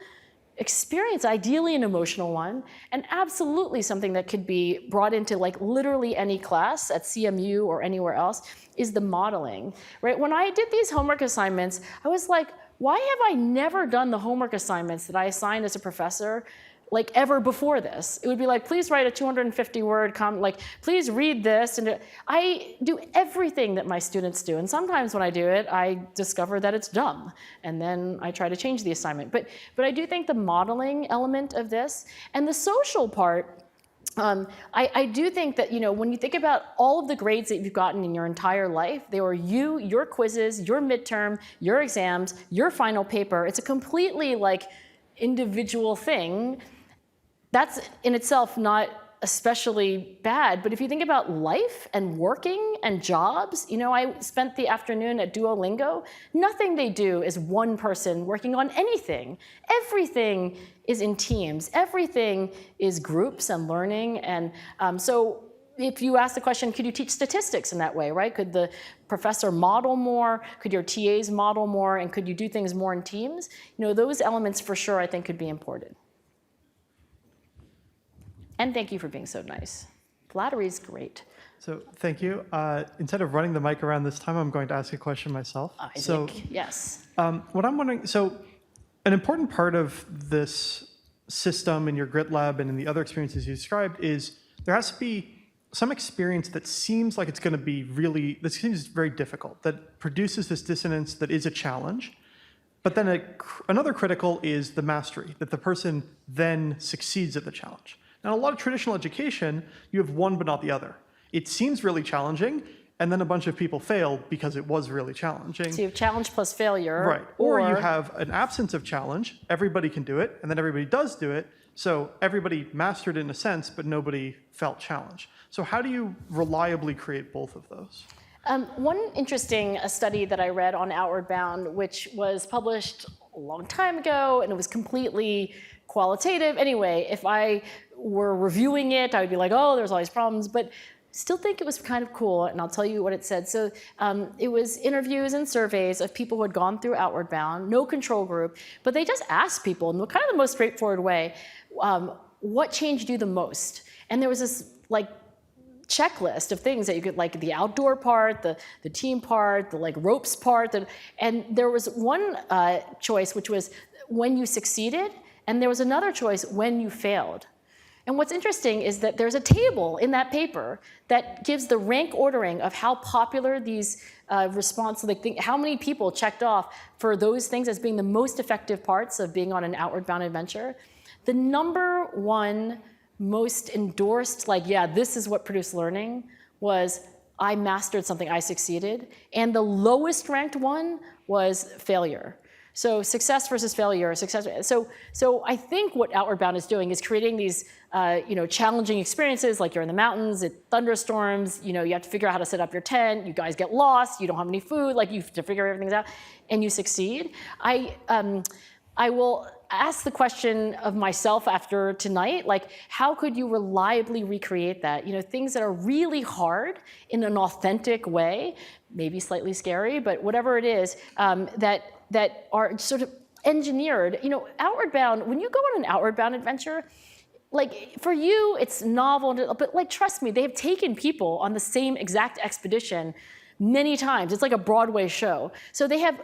experience, ideally an emotional one, and absolutely something that could be brought into literally any class at CMU or anywhere else, is the modeling, right? When I did these homework assignments, I was like, why have I never done the homework assignments that I assigned as a professor ever before this? It would be please write a 250-word comment, please read this. And I do everything that my students do. And sometimes when I do it, I discover that it's dumb. And then I try to change the assignment. But I do think the modeling element of this and the social part, I do think that, when you think about all of the grades that you've gotten in your entire life, they were your quizzes, your midterm, your exams, your final paper. It's a completely individual thing. That's in itself not especially bad, but if you think about life and working and jobs, I spent the afternoon at Duolingo. Nothing they do is one person working on anything. Everything is in teams. Everything is groups and learning. And so if you ask the question, could you teach statistics in that way, right? Could the professor model more? Could your TAs model more? And could you do things more in teams? Those elements for sure I think could be imported. And thank you for being so nice. Flattery is great. So thank you. Instead of running the mic around this time, I'm going to ask a question myself. Yes. What I'm wondering, so an important part of this system in your Grit Lab and in the other experiences you described is there has to be some experience that seems like it's going to be that seems very difficult, that produces this dissonance that is a challenge. But then another critical is the mastery, that the person then succeeds at the challenge. Now, in a lot of traditional education, you have one but not the other. It seems really challenging, and then a bunch of people fail because it was really challenging. So you have challenge plus failure. Right. Or you have an absence of challenge. Everybody can do it, and then everybody does do it. So everybody mastered it in a sense, but nobody felt challenged. So how do you reliably create both of those? One interesting study that I read on Outward Bound, which was published a long time ago, and it was completely qualitative. Anyway, if I were reviewing it, I would be like, oh, there's all these problems, but still think it was kind of cool, and I'll tell you what it said. So it was interviews and surveys of people who had gone through Outward Bound, no control group, but they just asked people in kind of the most straightforward way, what changed you the most? And there was this checklist of things that you could, the outdoor part, the team part, the ropes part, and there was one choice which was when you succeeded, and there was another choice when you failed. And what's interesting is that there's a table in that paper that gives the rank ordering of how popular these how many people checked off for those things as being the most effective parts of being on an outward bound adventure. The number one most endorsed, like, yeah, this is what produced learning, was I mastered something, I succeeded. And the lowest ranked one was failure. So success versus failure, So I think what Outward Bound is doing is creating these challenging experiences, like you're in the mountains, it thunderstorms, you have to figure out how to set up your tent, you guys get lost, you don't have any food, like you have to figure everything out, and you succeed. I will ask the question of myself after tonight, like, how could you reliably recreate that? Things that are really hard in an authentic way, maybe slightly scary, but whatever it is, that are sort of engineered. Outward Bound, when you go on an Outward Bound adventure, like, for you, it's novel, but like, trust me, they have taken people on the same exact expedition many times. It's like a Broadway show. So they have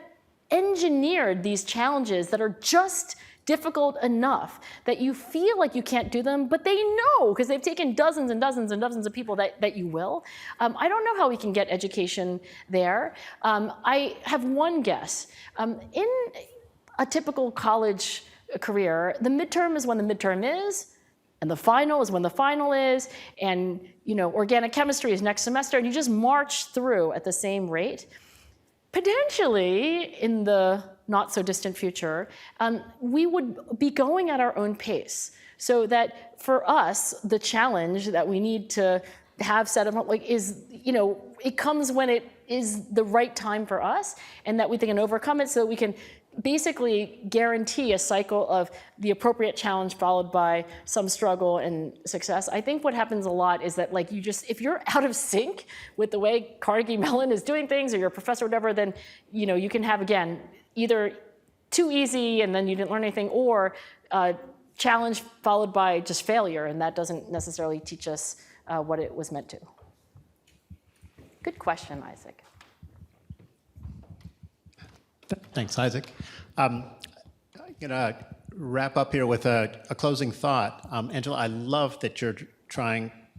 engineered these challenges that are just difficult enough that you feel like you can't do them, but they know, because they've taken dozens and dozens and dozens of people that you will. I don't know how we can get education there. I have one guess. In a typical college career, the midterm is when the midterm is, and the final is when the final is, and organic chemistry is next semester, and you just march through at the same rate. Potentially, in the not so distant future, we would be going at our own pace. So that for us, the challenge that we need to have set up is, it comes when it is the right time for us, and that we can overcome it so that we can basically guarantee a cycle of the appropriate challenge followed by some struggle and success. I think what happens a lot is that, like, if you're out of sync with the way Carnegie Mellon is doing things, or your professor or whatever, then you can have, again, either too easy and then you didn't learn anything, or challenge followed by just failure, and that doesn't necessarily teach us what it was meant to. Good question, Isaac. Thanks, Isaac. I'm going to wrap up here with a closing thought. Angela, I love that you're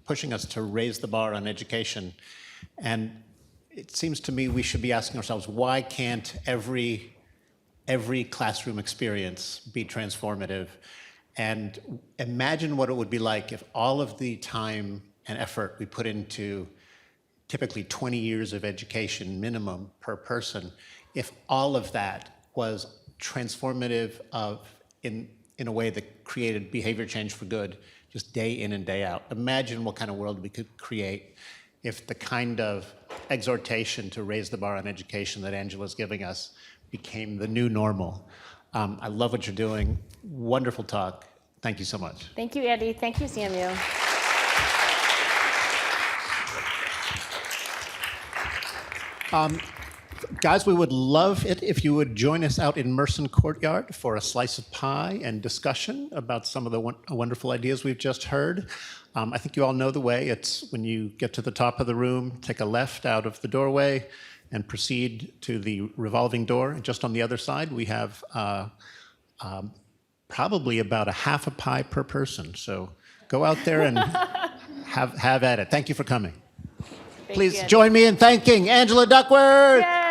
pushing us to raise the bar on education. And it seems to me we should be asking ourselves, why can't every classroom experience be transformative? And imagine what it would be like if all of the time and effort we put into typically 20 years of education minimum per person, if all of that was transformative in a way that created behavior change for good, just day in and day out. Imagine what kind of world we could create if the kind of exhortation to raise the bar on education that Angela's giving us became the new normal. I love what you're doing. Wonderful talk. Thank you so much. Thank you, Andy. Thank you, CMU. Guys, we would love it if you would join us out in Merson Courtyard for a slice of pie and discussion about some of the wonderful ideas we've just heard. I think you all know the way. It's when you get to the top of the room, take a left out of the doorway and proceed to the revolving door. Just on the other side, we have probably about a half a pie per person. So go out there and have at it. Thank you for coming. Please join me in thanking Angela Duckworth. Yay!